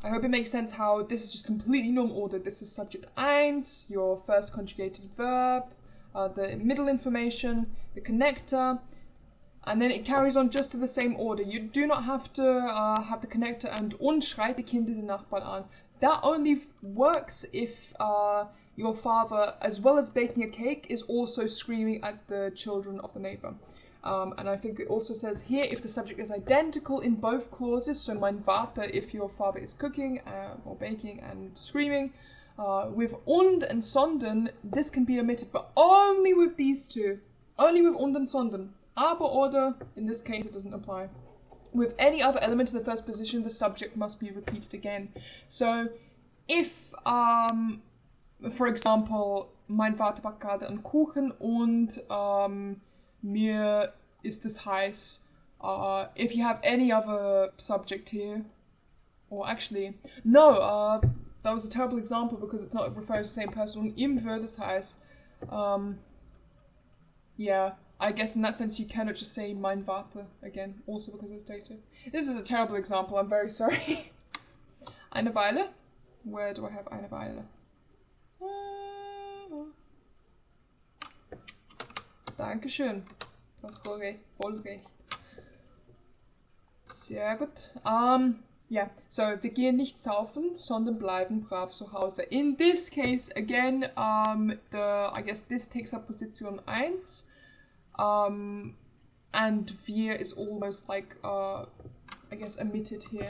S1: I hope it makes sense how this is just completely normal order. This is subject 1, your first conjugated verb, the middle information, the connector, and then it carries on just to the same order. You do not have to have the connector and schreit die Kinder den Nachbarn an. That only works if your father, as well as baking a cake, is also screaming at the children of the neighbor. And I think it also says here, if the subject is identical in both clauses, so mein Vater if your father is cooking or baking and screaming, with und and sondern, this can be omitted, but only with these two. Only with und and sondern. Aber oder, in this case, it doesn't apply. With any other element in the first position, the subject must be repeated again. So, if, for example, mein Vater backt gerade einen Kuchen und mir ist es heiß. If you have any other subject here, or actually, no, that was a terrible example because it's not referring to the same person. Und ihm wird es heiß. Yeah, I guess in that sense you cannot just say mein Vater again, also because it's dative. This is a terrible example, I'm very sorry. Eine Weile. Where do I have eine Weile? Dankeschön. Du hast voll recht. Sehr gut. Yeah, so wir gehen nicht saufen, sondern bleiben brav zu Hause. In this case, again, I guess this takes up Position 1. And wir is almost like, I guess, omitted here.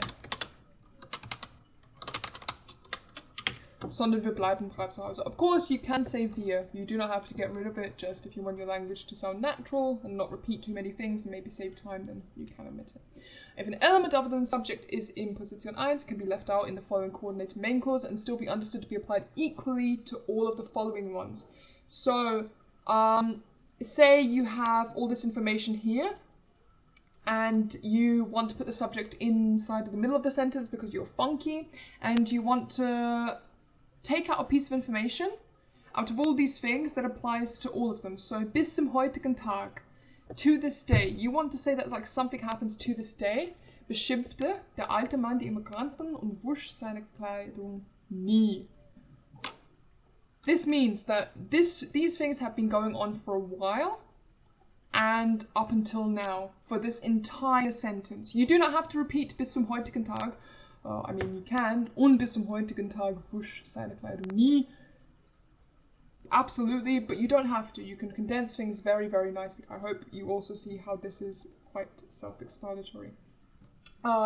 S1: Sondern wir bleiben brav zu Hause. Of course, you can say wir. You do not have to get rid of it, just if you want your language to sound natural and not repeat too many things and maybe save time, then you can omit it. If an element other than the subject is in Position 1, it can be left out in the following coordinated main clause and still be understood to be applied equally to all of the following ones. So, say you have all this information here, and you want to put the subject inside of the middle of the sentence because you're funky, and you want to take out a piece of information out of all these things that applies to all of them. So, bis zum heutigen Tag, to this day. You want to say that like something happens to this day. Beschimpfte der alte Mann die Immigranten und wusch seine Kleidung nie. This means that these things have been going on for a while and up until now for this entire sentence. You do not have to repeat bis zum heutigen Tag. I mean, you can. Und bis zum heutigen Tag wusch seine Kleidung nie. Absolutely, but you don't have to. You can condense things very, very nicely. I hope you also see how this is quite self-explanatory.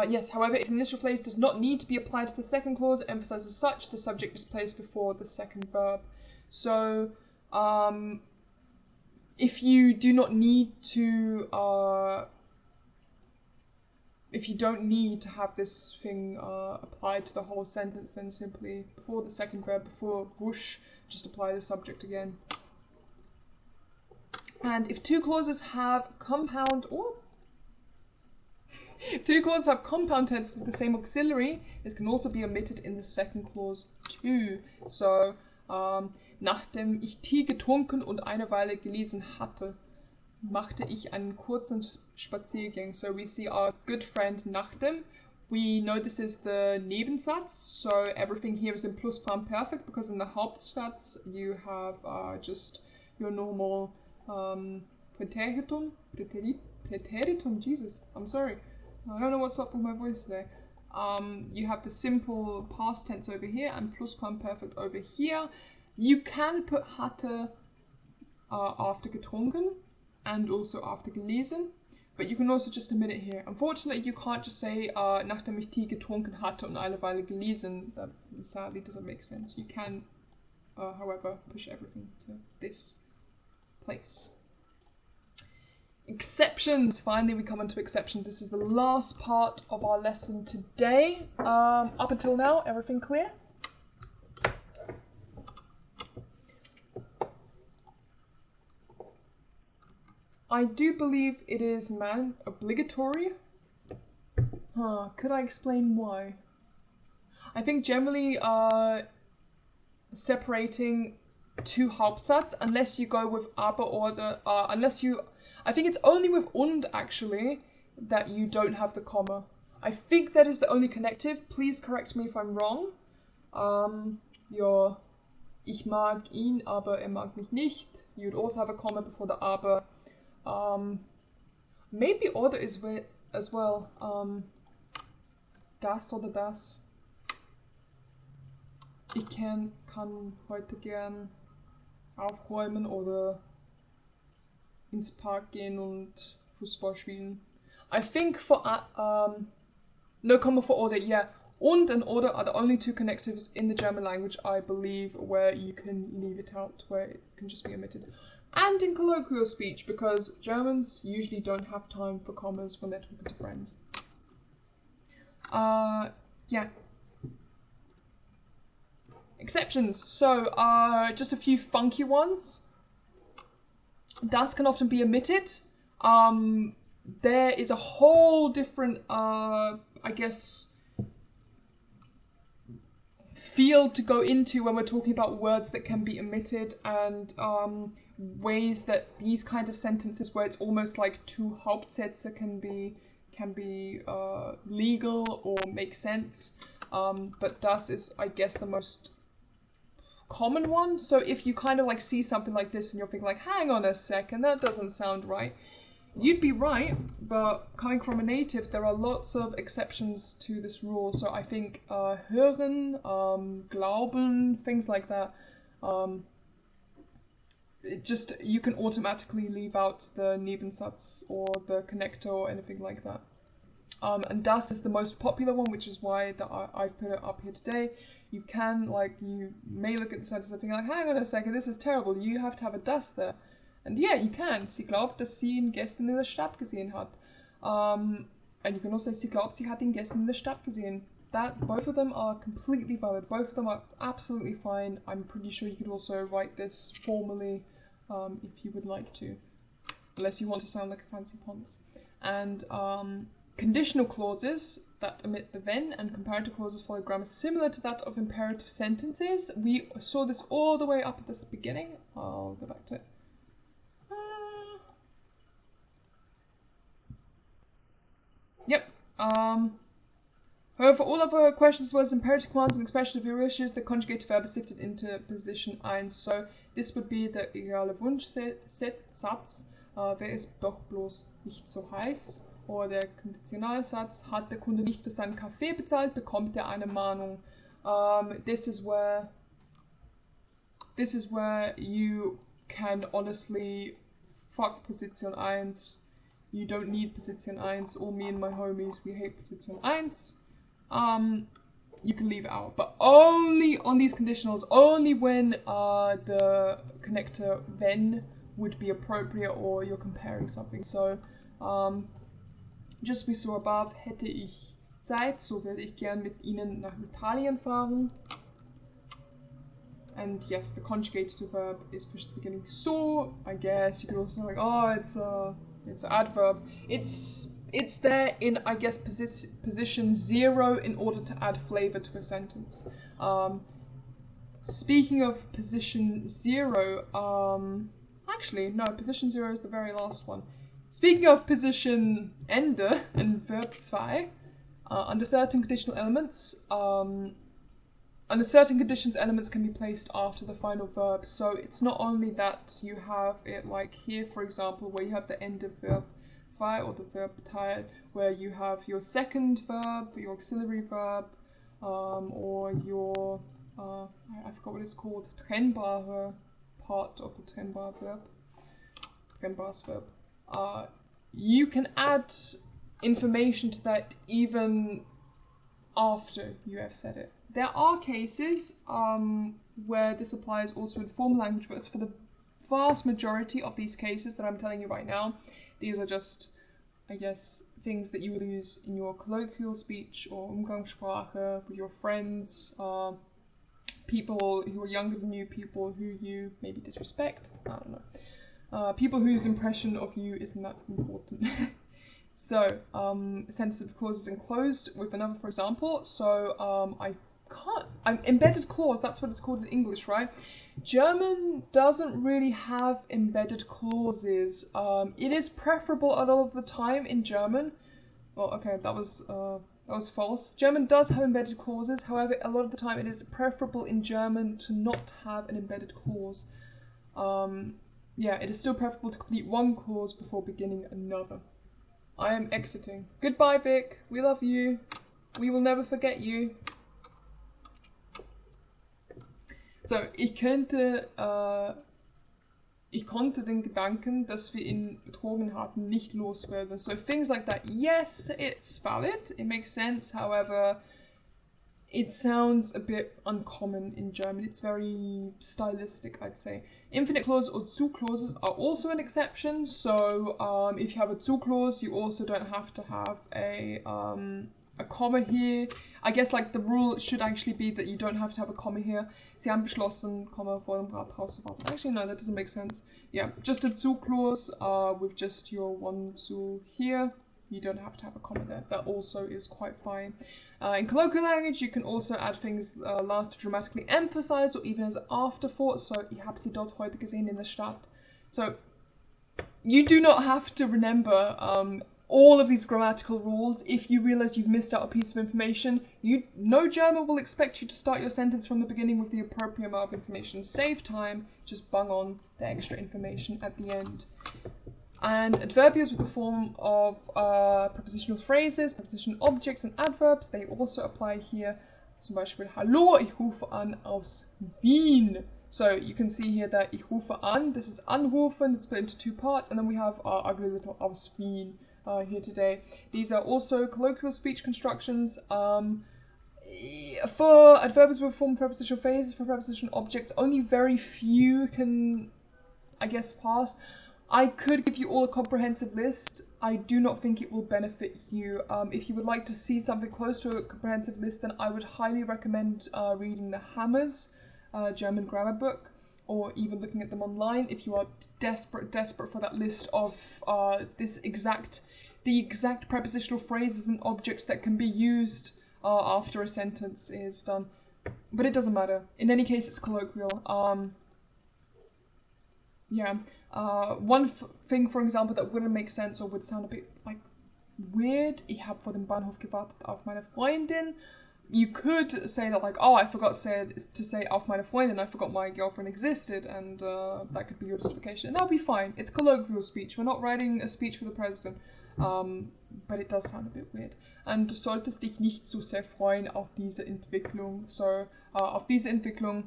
S1: Yes, however, if the initial phrase does not need to be applied to the second clause, it emphasizes such, the subject is placed before the second verb. So, if you do not need to, if you don't need to have this thing applied to the whole sentence, then simply before the second verb, before whoosh, just apply the subject again. And if two clauses have compound tenses with the same auxiliary, this can also be omitted in the second clause too. So, nachdem ich Tee getrunken und eine Weile gelesen hatte, machte ich einen kurzen Spaziergang. So we see our good friend nachdem. We know this is the Nebensatz, so everything here is in Plusquamperfekt, because in the Hauptsatz you have just your normal Präteritum, Jesus, I'm sorry. I don't know what's up with my voice today. You have the simple past tense over here and Plusquamperfekt over here. You can put hatte after getrunken and also after gelesen, but you can also just omit it here. Unfortunately, you can't just say nachdem ich Tee getrunken hatte und eine Weile gelesen. That sadly doesn't make sense. You can, however, push everything to this place. Exceptions. Finally, we come on to exceptions. This is the last part of our lesson today. Up until now, everything clear? I do believe it is obligatory. Could I explain why? I think generally separating two Hauptsatz, unless you go with aber oder, I think it's only with und actually that you don't have the comma. I think that is the only connective. Please correct me if I'm wrong. Your ich mag ihn, aber mag mich nicht. You'd also have a comma before the aber. Maybe oder is as well. Das oder das. Ich kann heute gern aufräumen oder ins Park gehen und Fußball spielen. I think for no comma for oder, yeah. Und and oder are the only two connectives in the German language, I believe, where you can leave it out, where it can just be omitted. And in colloquial speech, because Germans usually don't have time for commas when they're talking to friends. Yeah. Exceptions. So, just a few funky ones. Das can often be omitted. There is a whole different, I guess, field to go into when we're talking about words that can be omitted and ways that these kinds of sentences where it's almost like two Hauptsätze can be legal or make sense. But das is, I guess, the most common one. So if you kind of like see something like this and you're thinking like, hang on a second, that doesn't sound right, you'd be right, but coming from a native, there are lots of exceptions to this rule. So I think hören, glauben, things like that, you can automatically leave out the Nebensatz or the connector or anything like that. And das is the most popular one, which is why I've put it up here today. You may look at the sentence and think like, hang on a second, this is terrible, you have to have a das there. And yeah, you can. Sie glaubt, dass sie ihn gestern in der Stadt gesehen hat. And you can also say, sie glaubt, sie hat ihn gestern in der Stadt gesehen. Both of them are completely valid. Both of them are absolutely fine. I'm pretty sure you could also write this formally if you would like to. Unless you want to sound like a fancy ponce. And conditional clauses that omit the wenn and comparative clauses follow grammar similar to that of imperative sentences. We saw this all the way up at the beginning. I'll go back to it. Yep. However, all other questions as well as imperative commands and expression of your wishes, the conjugated verb is shifted into position 1. So this would be the ideale Wunschsatz. Wer ist doch bloß nicht so heiß? Oder der Konditionalsatz, hat der Kunde nicht für seinen Kaffee bezahlt, bekommt er eine Mahnung. This is where you can honestly fuck Position 1. You don't need Position 1. All me and my homies, we hate Position 1. You can leave it out, but only on these conditionals, only when the connector wenn would be appropriate or you're comparing something. So Just we saw above, hätte ich Zeit, so würde ich gern mit Ihnen nach Italien fahren. And yes, the conjugated verb is pushed at the beginning. So, I guess you could also say like, oh, it's an adverb. It's there in, I guess, position 0 in order to add flavor to a sentence. Speaking of position 0, actually, no, position 0 is the very last one. Speaking of position Ende and verb 2, under certain conditional elements, under certain conditions, elements can be placed after the final verb. So it's not only that you have it like here, for example, where you have the end of verb 2 or the verb Teil, where you have your second verb, your auxiliary verb, or your, I forgot what it's called, trennbare part of the trennbare verb, trennbares verb. You can add information to that even after you have said it. There are cases where this applies also in formal language, but for the vast majority of these cases that I'm telling you right now, these are just, I guess, things that you will use in your colloquial speech or Umgangssprache with your friends, people who are younger than you, people who you maybe disrespect, I don't know. People whose impression of you isn't that important. So, sensitive clauses enclosed with another, for example. So, embedded clause, that's what it's called in English, right? German doesn't really have embedded clauses. It is preferable a lot of the time in German. Well, okay, that was false. German does have embedded clauses. However, a lot of the time it is preferable in German to not have an embedded clause. Yeah, it is still preferable to complete one clause before beginning another. I am exiting. Goodbye, Vic. We love you. We will never forget you. So, ich konnte den Gedanken, dass wir ihn betrogen hatten, nicht loswerden. So things like that, yes, it's valid, it makes sense, however, it sounds a bit uncommon in German. It's very stylistic, I'd say. Infinite clauses or zu clauses are also an exception. So if you have a zu clause, you also don't have to have a comma here. I guess like the rule should actually be that you don't have to have a comma here. Sie haben beschlossen, Komma vor dem Rathaus zu warten. Actually, no, that doesn't make sense. Yeah, just a zu clause with just your one zu here. You don't have to have a comma there. That also is quite fine. In colloquial language, you can also add things last to dramatically emphasize or even as an afterthought. So, ich habe sie dort heute gesehen in der Stadt. So, you do not have to remember all of these grammatical rules. If you realize you've missed out a piece of information, no German will expect you to start your sentence from the beginning with the appropriate amount of information. Save time, just bung on the extra information at the end. And adverbials with the form of prepositional phrases, prepositional objects and adverbs, they also apply here. Zum Beispiel, Hallo, ich rufe an aus Wien. So you can see here that ich rufe an, this is anrufen, it's split into two parts, and then we have our ugly little aus Wien here today. These are also colloquial speech constructions. For adverbials with form of prepositional phrases, for prepositional objects, only very few can, I guess, pass. I could give you all a comprehensive list. I do not think it will benefit you. If you would like to see something close to a comprehensive list, then I would highly recommend reading the Hammers German grammar book, or even looking at them online if you are desperate for that list of the exact prepositional phrases and objects that can be used after a sentence is done. But it doesn't matter. In any case, it's colloquial. Yeah. One thing, for example, that wouldn't make sense or would sound a bit like weird. Ich habe vor dem Bahnhof gewartet auf meine Freundin. You could say that like, oh, I forgot to say auf meine Freundin. I forgot my girlfriend existed, and that could be your justification. And that'll be fine. It's colloquial speech. We're not writing a speech for the president. But it does sound a bit weird. And du solltest dich nicht so sehr freuen auf diese Entwicklung. So, auf diese Entwicklung,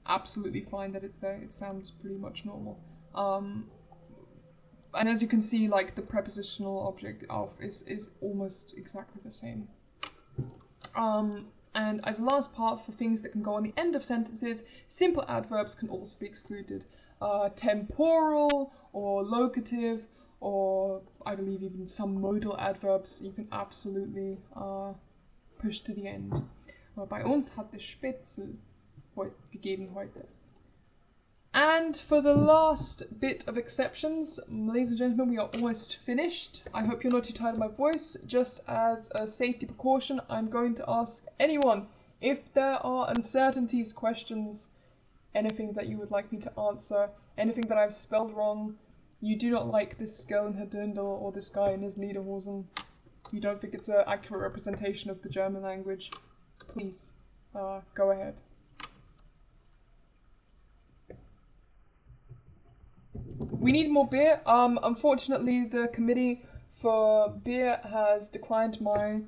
S1: absolutely fine that it's there. It sounds pretty much normal. And as you can see, like the prepositional object auf is almost exactly the same. And as a last part, for things that can go on the end of sentences, simple adverbs can also be excluded. Temporal or locative or I believe even some modal adverbs you can absolutely push to the end. Aber bei uns hat es Spätzle gegeben heute. And for the last bit of exceptions, ladies and gentlemen, we are almost finished. I hope you're not too tired of my voice. Just as a safety precaution, I'm going to ask anyone if there are uncertainties, questions, anything that you would like me to answer, anything that I've spelled wrong, you do not like this girl in her dirndl or this guy in his lederhosen, you don't think it's an accurate representation of the German language, please go ahead. We need more beer. Unfortunately, the committee for beer has declined my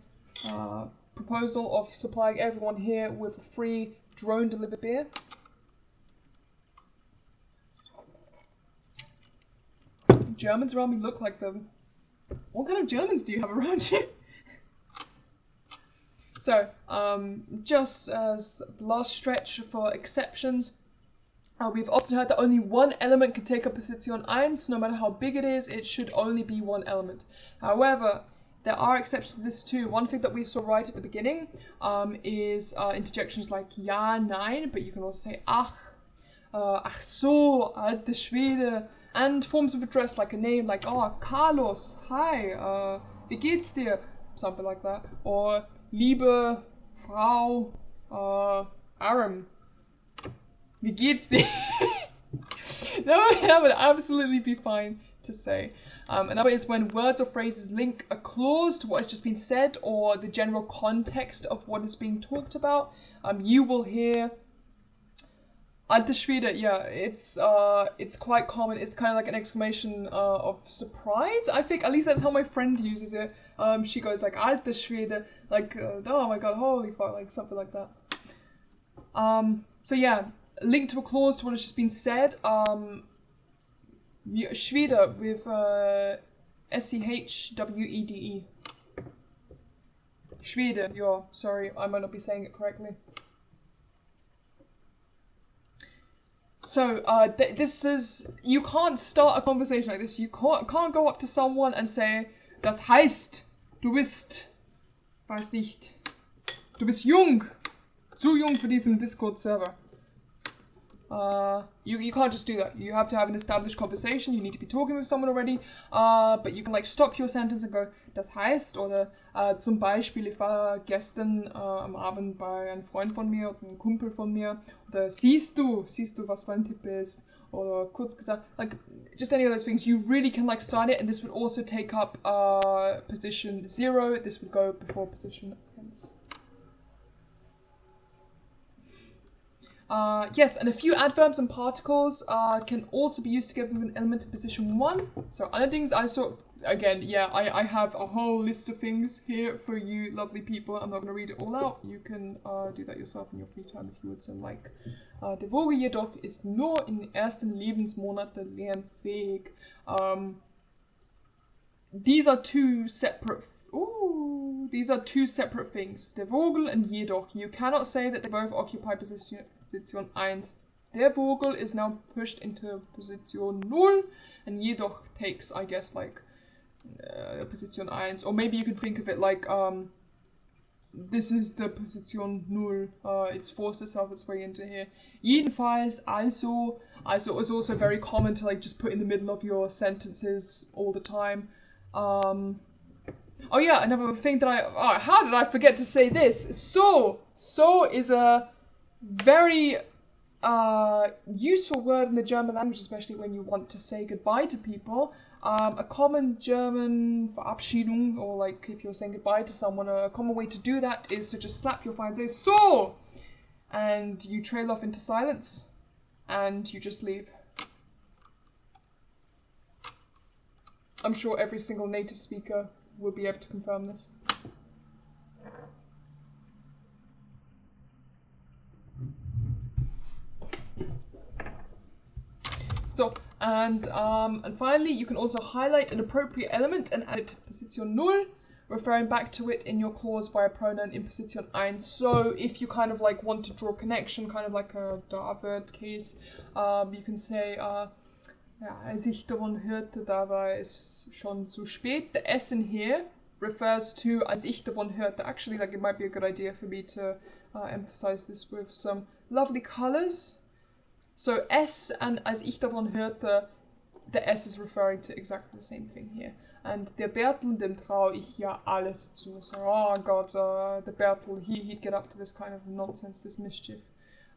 S1: proposal of supplying everyone here with a free drone-delivered beer. Germans around me look like them. What kind of Germans do you have around you? So, just as the last stretch for exceptions, we've often heard that only one element can take up position 1. No matter how big it is, it should only be one element. However, there are exceptions to this too. One thing that we saw right at the beginning is interjections like ja, nein, but you can also say ach, ach so, alte Schwede, and forms of address like a name like, oh, Carlos, hi, wie geht's dir? Something like that. Or liebe Frau Aram, wie geht's dir? That would absolutely be fine to say. Another is when words or phrases link a clause to what has just been said or the general context of what is being talked about. You will hear Alte Schwede, yeah, it's quite common. It's kind of like an exclamation of surprise. I think, at least that's how my friend uses it. She goes like Alte Schwede, like oh my god, holy fuck, like something like that. So yeah, linked to a clause to what has just been said. Schwede with S-C-H-W-E-D-E. Schwede, yeah, sorry, I might not be saying it correctly. So, this is, you can't start a conversation like this. You can't go up to someone and say, das heißt, du bist, weiß nicht, du bist jung, zu jung für diesen Discord-Server. You can't just do that. You have to have an established conversation. You need to be talking with someone already. But you can like stop your sentence and go, das heißt, oder zum Beispiel, ich war gestern am Abend bei einem Freund von mir oder einem Kumpel von mir. Oder siehst du, was mein Tipp ist? Oder kurz gesagt, like just any of those things. You really can like start it, and this would also take up position 0. This would go before position 1. Yes, and a few adverbs and particles can also be used together with an element in position 1. So allerdings, I saw, again, yeah, I have a whole list of things here for you lovely people. I'm not going to read it all out. You can do that yourself in your free time if you would so like. Der Vogel jedoch ist nur in den ersten Lebensmonaten lernfähig. These are two separate things. Der Vogel and jedoch. You cannot say that they both occupy position 1. Der Vogel is now pushed into position 0, and jedoch takes, I guess, like position 1. Or maybe you could think of it like this is the position 0. It's forced itself its way into here. Jedenfalls, also is also very common to like just put in the middle of your sentences all the time. Oh yeah, another thing that how did I forget to say this? So is a very useful word in the German language, especially when you want to say goodbye to people. A common German Verabschiedung, or like if you're saying goodbye to someone, a common way to do that is to just slap your thigh and say so, and you trail off into silence, and you just leave. I'm sure every single native speaker will be able to confirm this. So, and finally, you can also highlight an appropriate element and add it to position 0, referring back to it in your clause via pronoun in position 1. So, if you kind of like want to draw a connection, kind of like a David case, you can say, Ja, als ich davon hörte, da war es schon zu spät. The S in here refers to als ich davon hörte. Actually, like, it might be a good idea for me to emphasize this with some lovely colors. So S and als ich davon hörte, the S is referring to exactly the same thing here. And der Bertel, dem traue ich ja alles zu. So, oh God, the Bertel, he'd get up to this kind of nonsense, this mischief.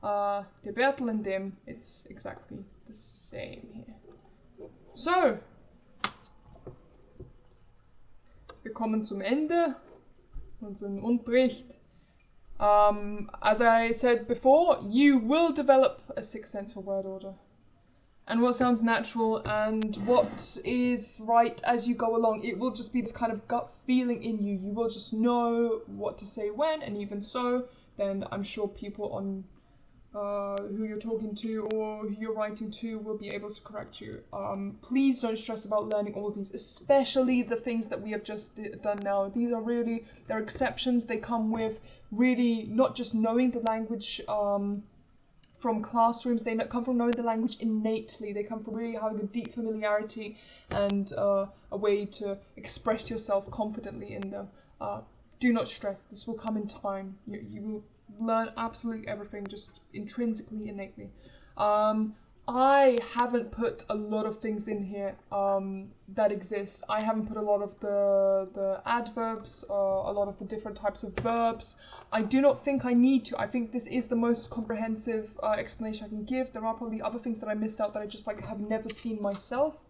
S1: Der Bertel and dem, it's exactly the same here. So, wir kommen zum Ende unserem Unterricht. As I said before, you will develop a sixth sense for word order. And what sounds natural and what is right as you go along. It will just be this kind of gut feeling in you. You will just know what to say when, and even so, then I'm sure people on who you're talking to or who you're writing to will be able to correct you. Please don't stress about learning all of these, especially the things that we have just done now. These are really, they're exceptions. They come with really not just knowing the language from classrooms, they come from knowing the language innately. They come from really having a deep familiarity and a way to express yourself confidently in them. Do not stress, this will come in time. You will learn absolutely everything just intrinsically, innately. I haven't put a lot of things in here that exist. I haven't put a lot of the adverbs or a lot of the different types of verbs. I do not think I need to. I think this is the most comprehensive explanation I can give. There are probably other things that I missed out that I just like have never seen myself,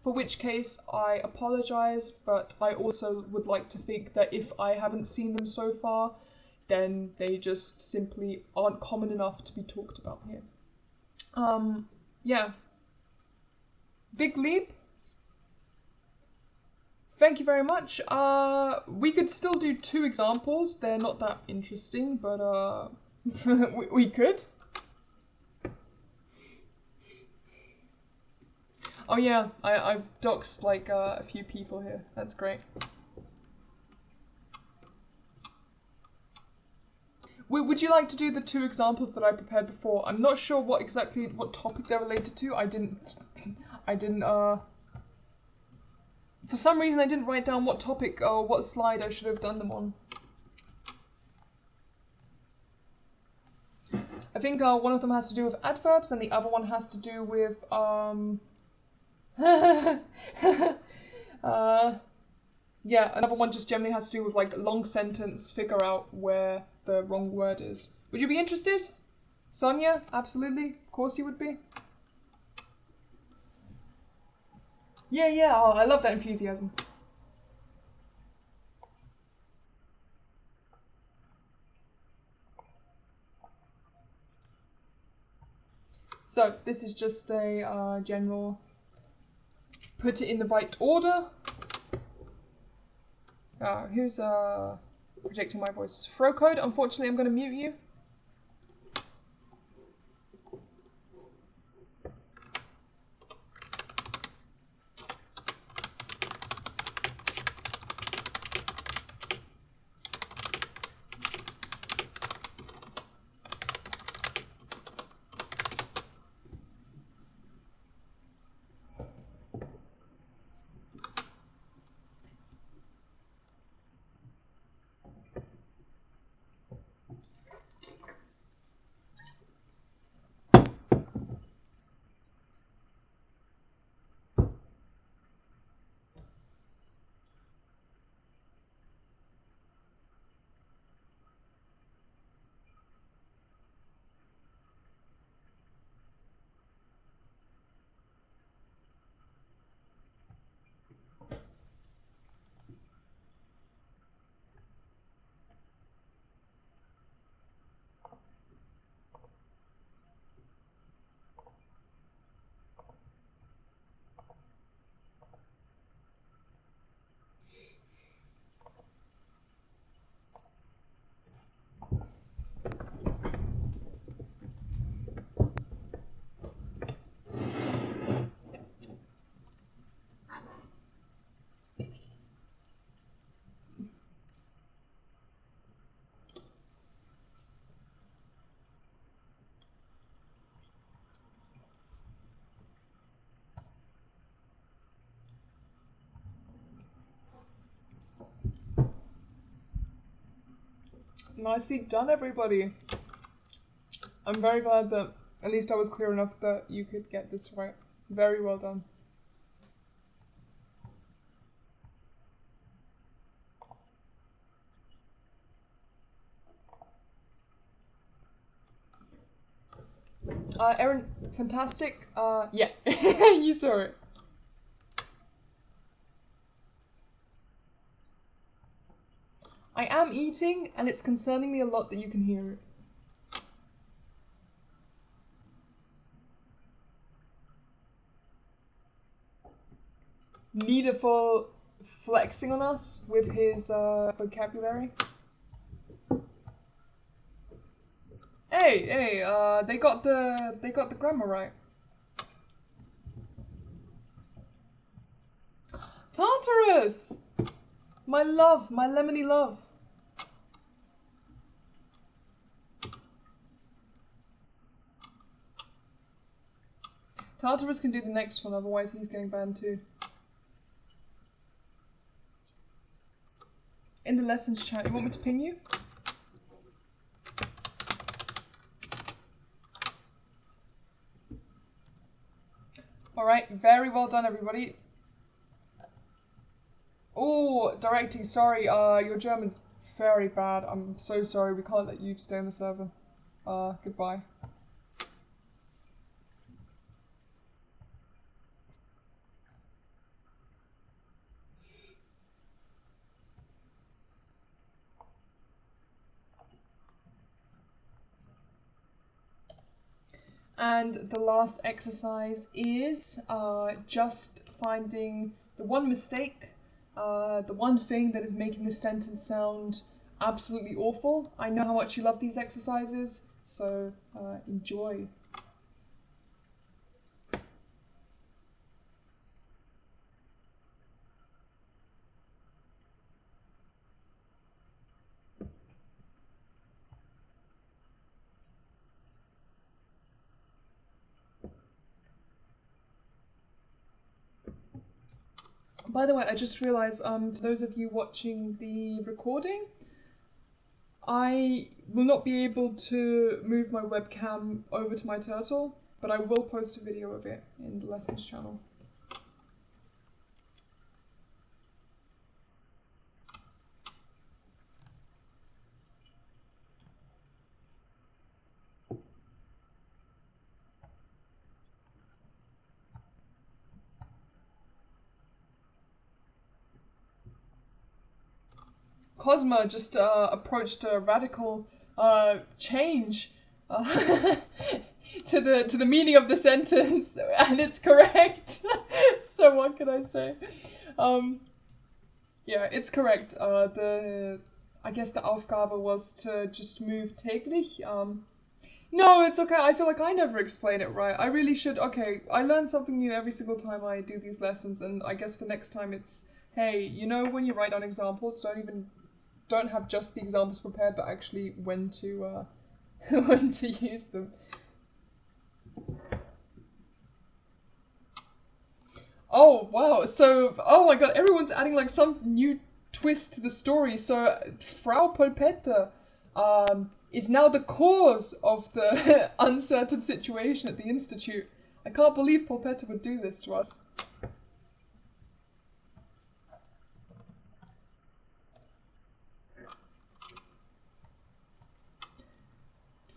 S1: for which case I apologize, but I also would like to think that if I haven't seen them so far, then they just simply aren't common enough to be talked about here. Yeah. Big leap. Thank you very much. We could still do 2 examples. They're not that interesting, but we could. Oh yeah, I've doxed like a few people here. That's great. Would you like to do the 2 examples that I prepared before? I'm not sure what topic they're related to. I didn't, for some reason I didn't write down what topic or what slide I should have done them on. I think one of them has to do with adverbs and the other one has to do with, yeah, another one just generally has to do with like long sentence, figure out where the wrong word is. Would you be interested? Sonia? Absolutely. Of course you would be. Yeah. Oh, I love that enthusiasm. So this is just a general put it in the right order. Who's projecting my voice? Frocode, unfortunately I'm going to mute you. Nicely done, everybody. I'm very glad that at least I was clear enough that you could get this right. Very well done. Erin, fantastic. Yeah, you saw it. I am eating, and it's concerning me a lot that you can hear it. Needful flexing on us with his vocabulary. Hey, they got the grammar right. Tartarus! My love, my lemony love. Tartarus can do the next one, otherwise he's getting banned too. In the lessons chat, you want me to ping you? Alright, very well done, everybody. Oh, directing, sorry, your German's very bad. I'm so sorry, we can't let you stay on the server. Goodbye. And the last exercise is just finding the one mistake, the one thing that is making the sentence sound absolutely awful. I know how much you love these exercises, so enjoy. By the way, I just realized, to those of you watching the recording, I will not be able to move my webcam over to my turtle, but I will post a video of it in the lessons channel. Cosmo just approached a radical change to the meaning of the sentence, and it's correct. So what can I say? Yeah, it's correct. I guess the Aufgabe was to just move täglich. No, it's okay. I feel like I never explain it right. I really should. Okay, I learn something new every single time I do these lessons, and I guess for next time it's, hey, you know, when you write down examples, don't have just the examples prepared, but actually when to when to use them. Oh wow! So oh my god, everyone's adding like some new twist to the story. So Frau Polpette is now the cause of the uncertain situation at the institute. I can't believe Polpette would do this to us.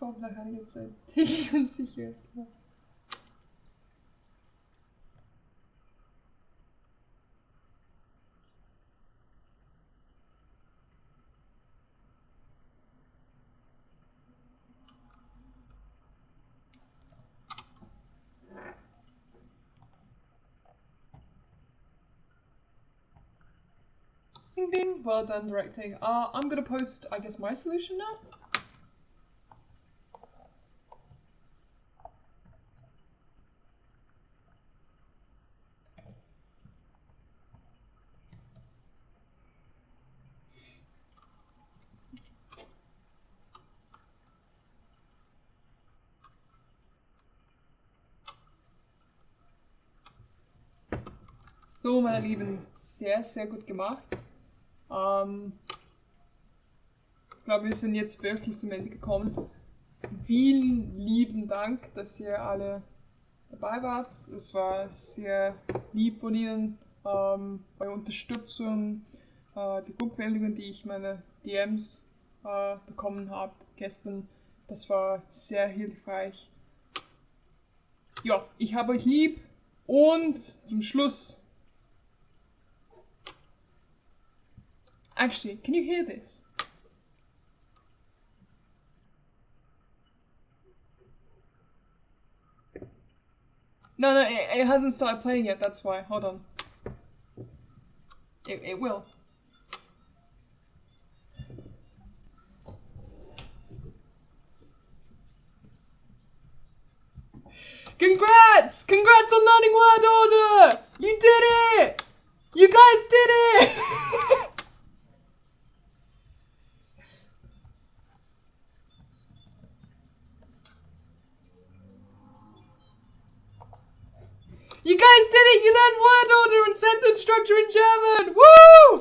S1: Ich war nachher jetzt täglich unsicher. Ding ding, well done directing. I'm gonna post, I guess, my solution now. So, meine Lieben, sehr, sehr gut gemacht. glaube, wir sind jetzt wirklich zum Ende gekommen. Vielen lieben Dank, dass ihr alle dabei wart. Es war sehr lieb von Ihnen, eure Unterstützung, die Rückmeldungen, die ich meine DMs bekommen habe gestern. Das war sehr hilfreich. Ja, ich habe euch lieb und zum Schluss. Actually, can you hear this? No, it hasn't started playing yet, that's why. Hold on. It will. Congrats! Congrats on learning word order! You did it! You guys did it! You guys did it! You learned word order and sentence structure in German! Woo!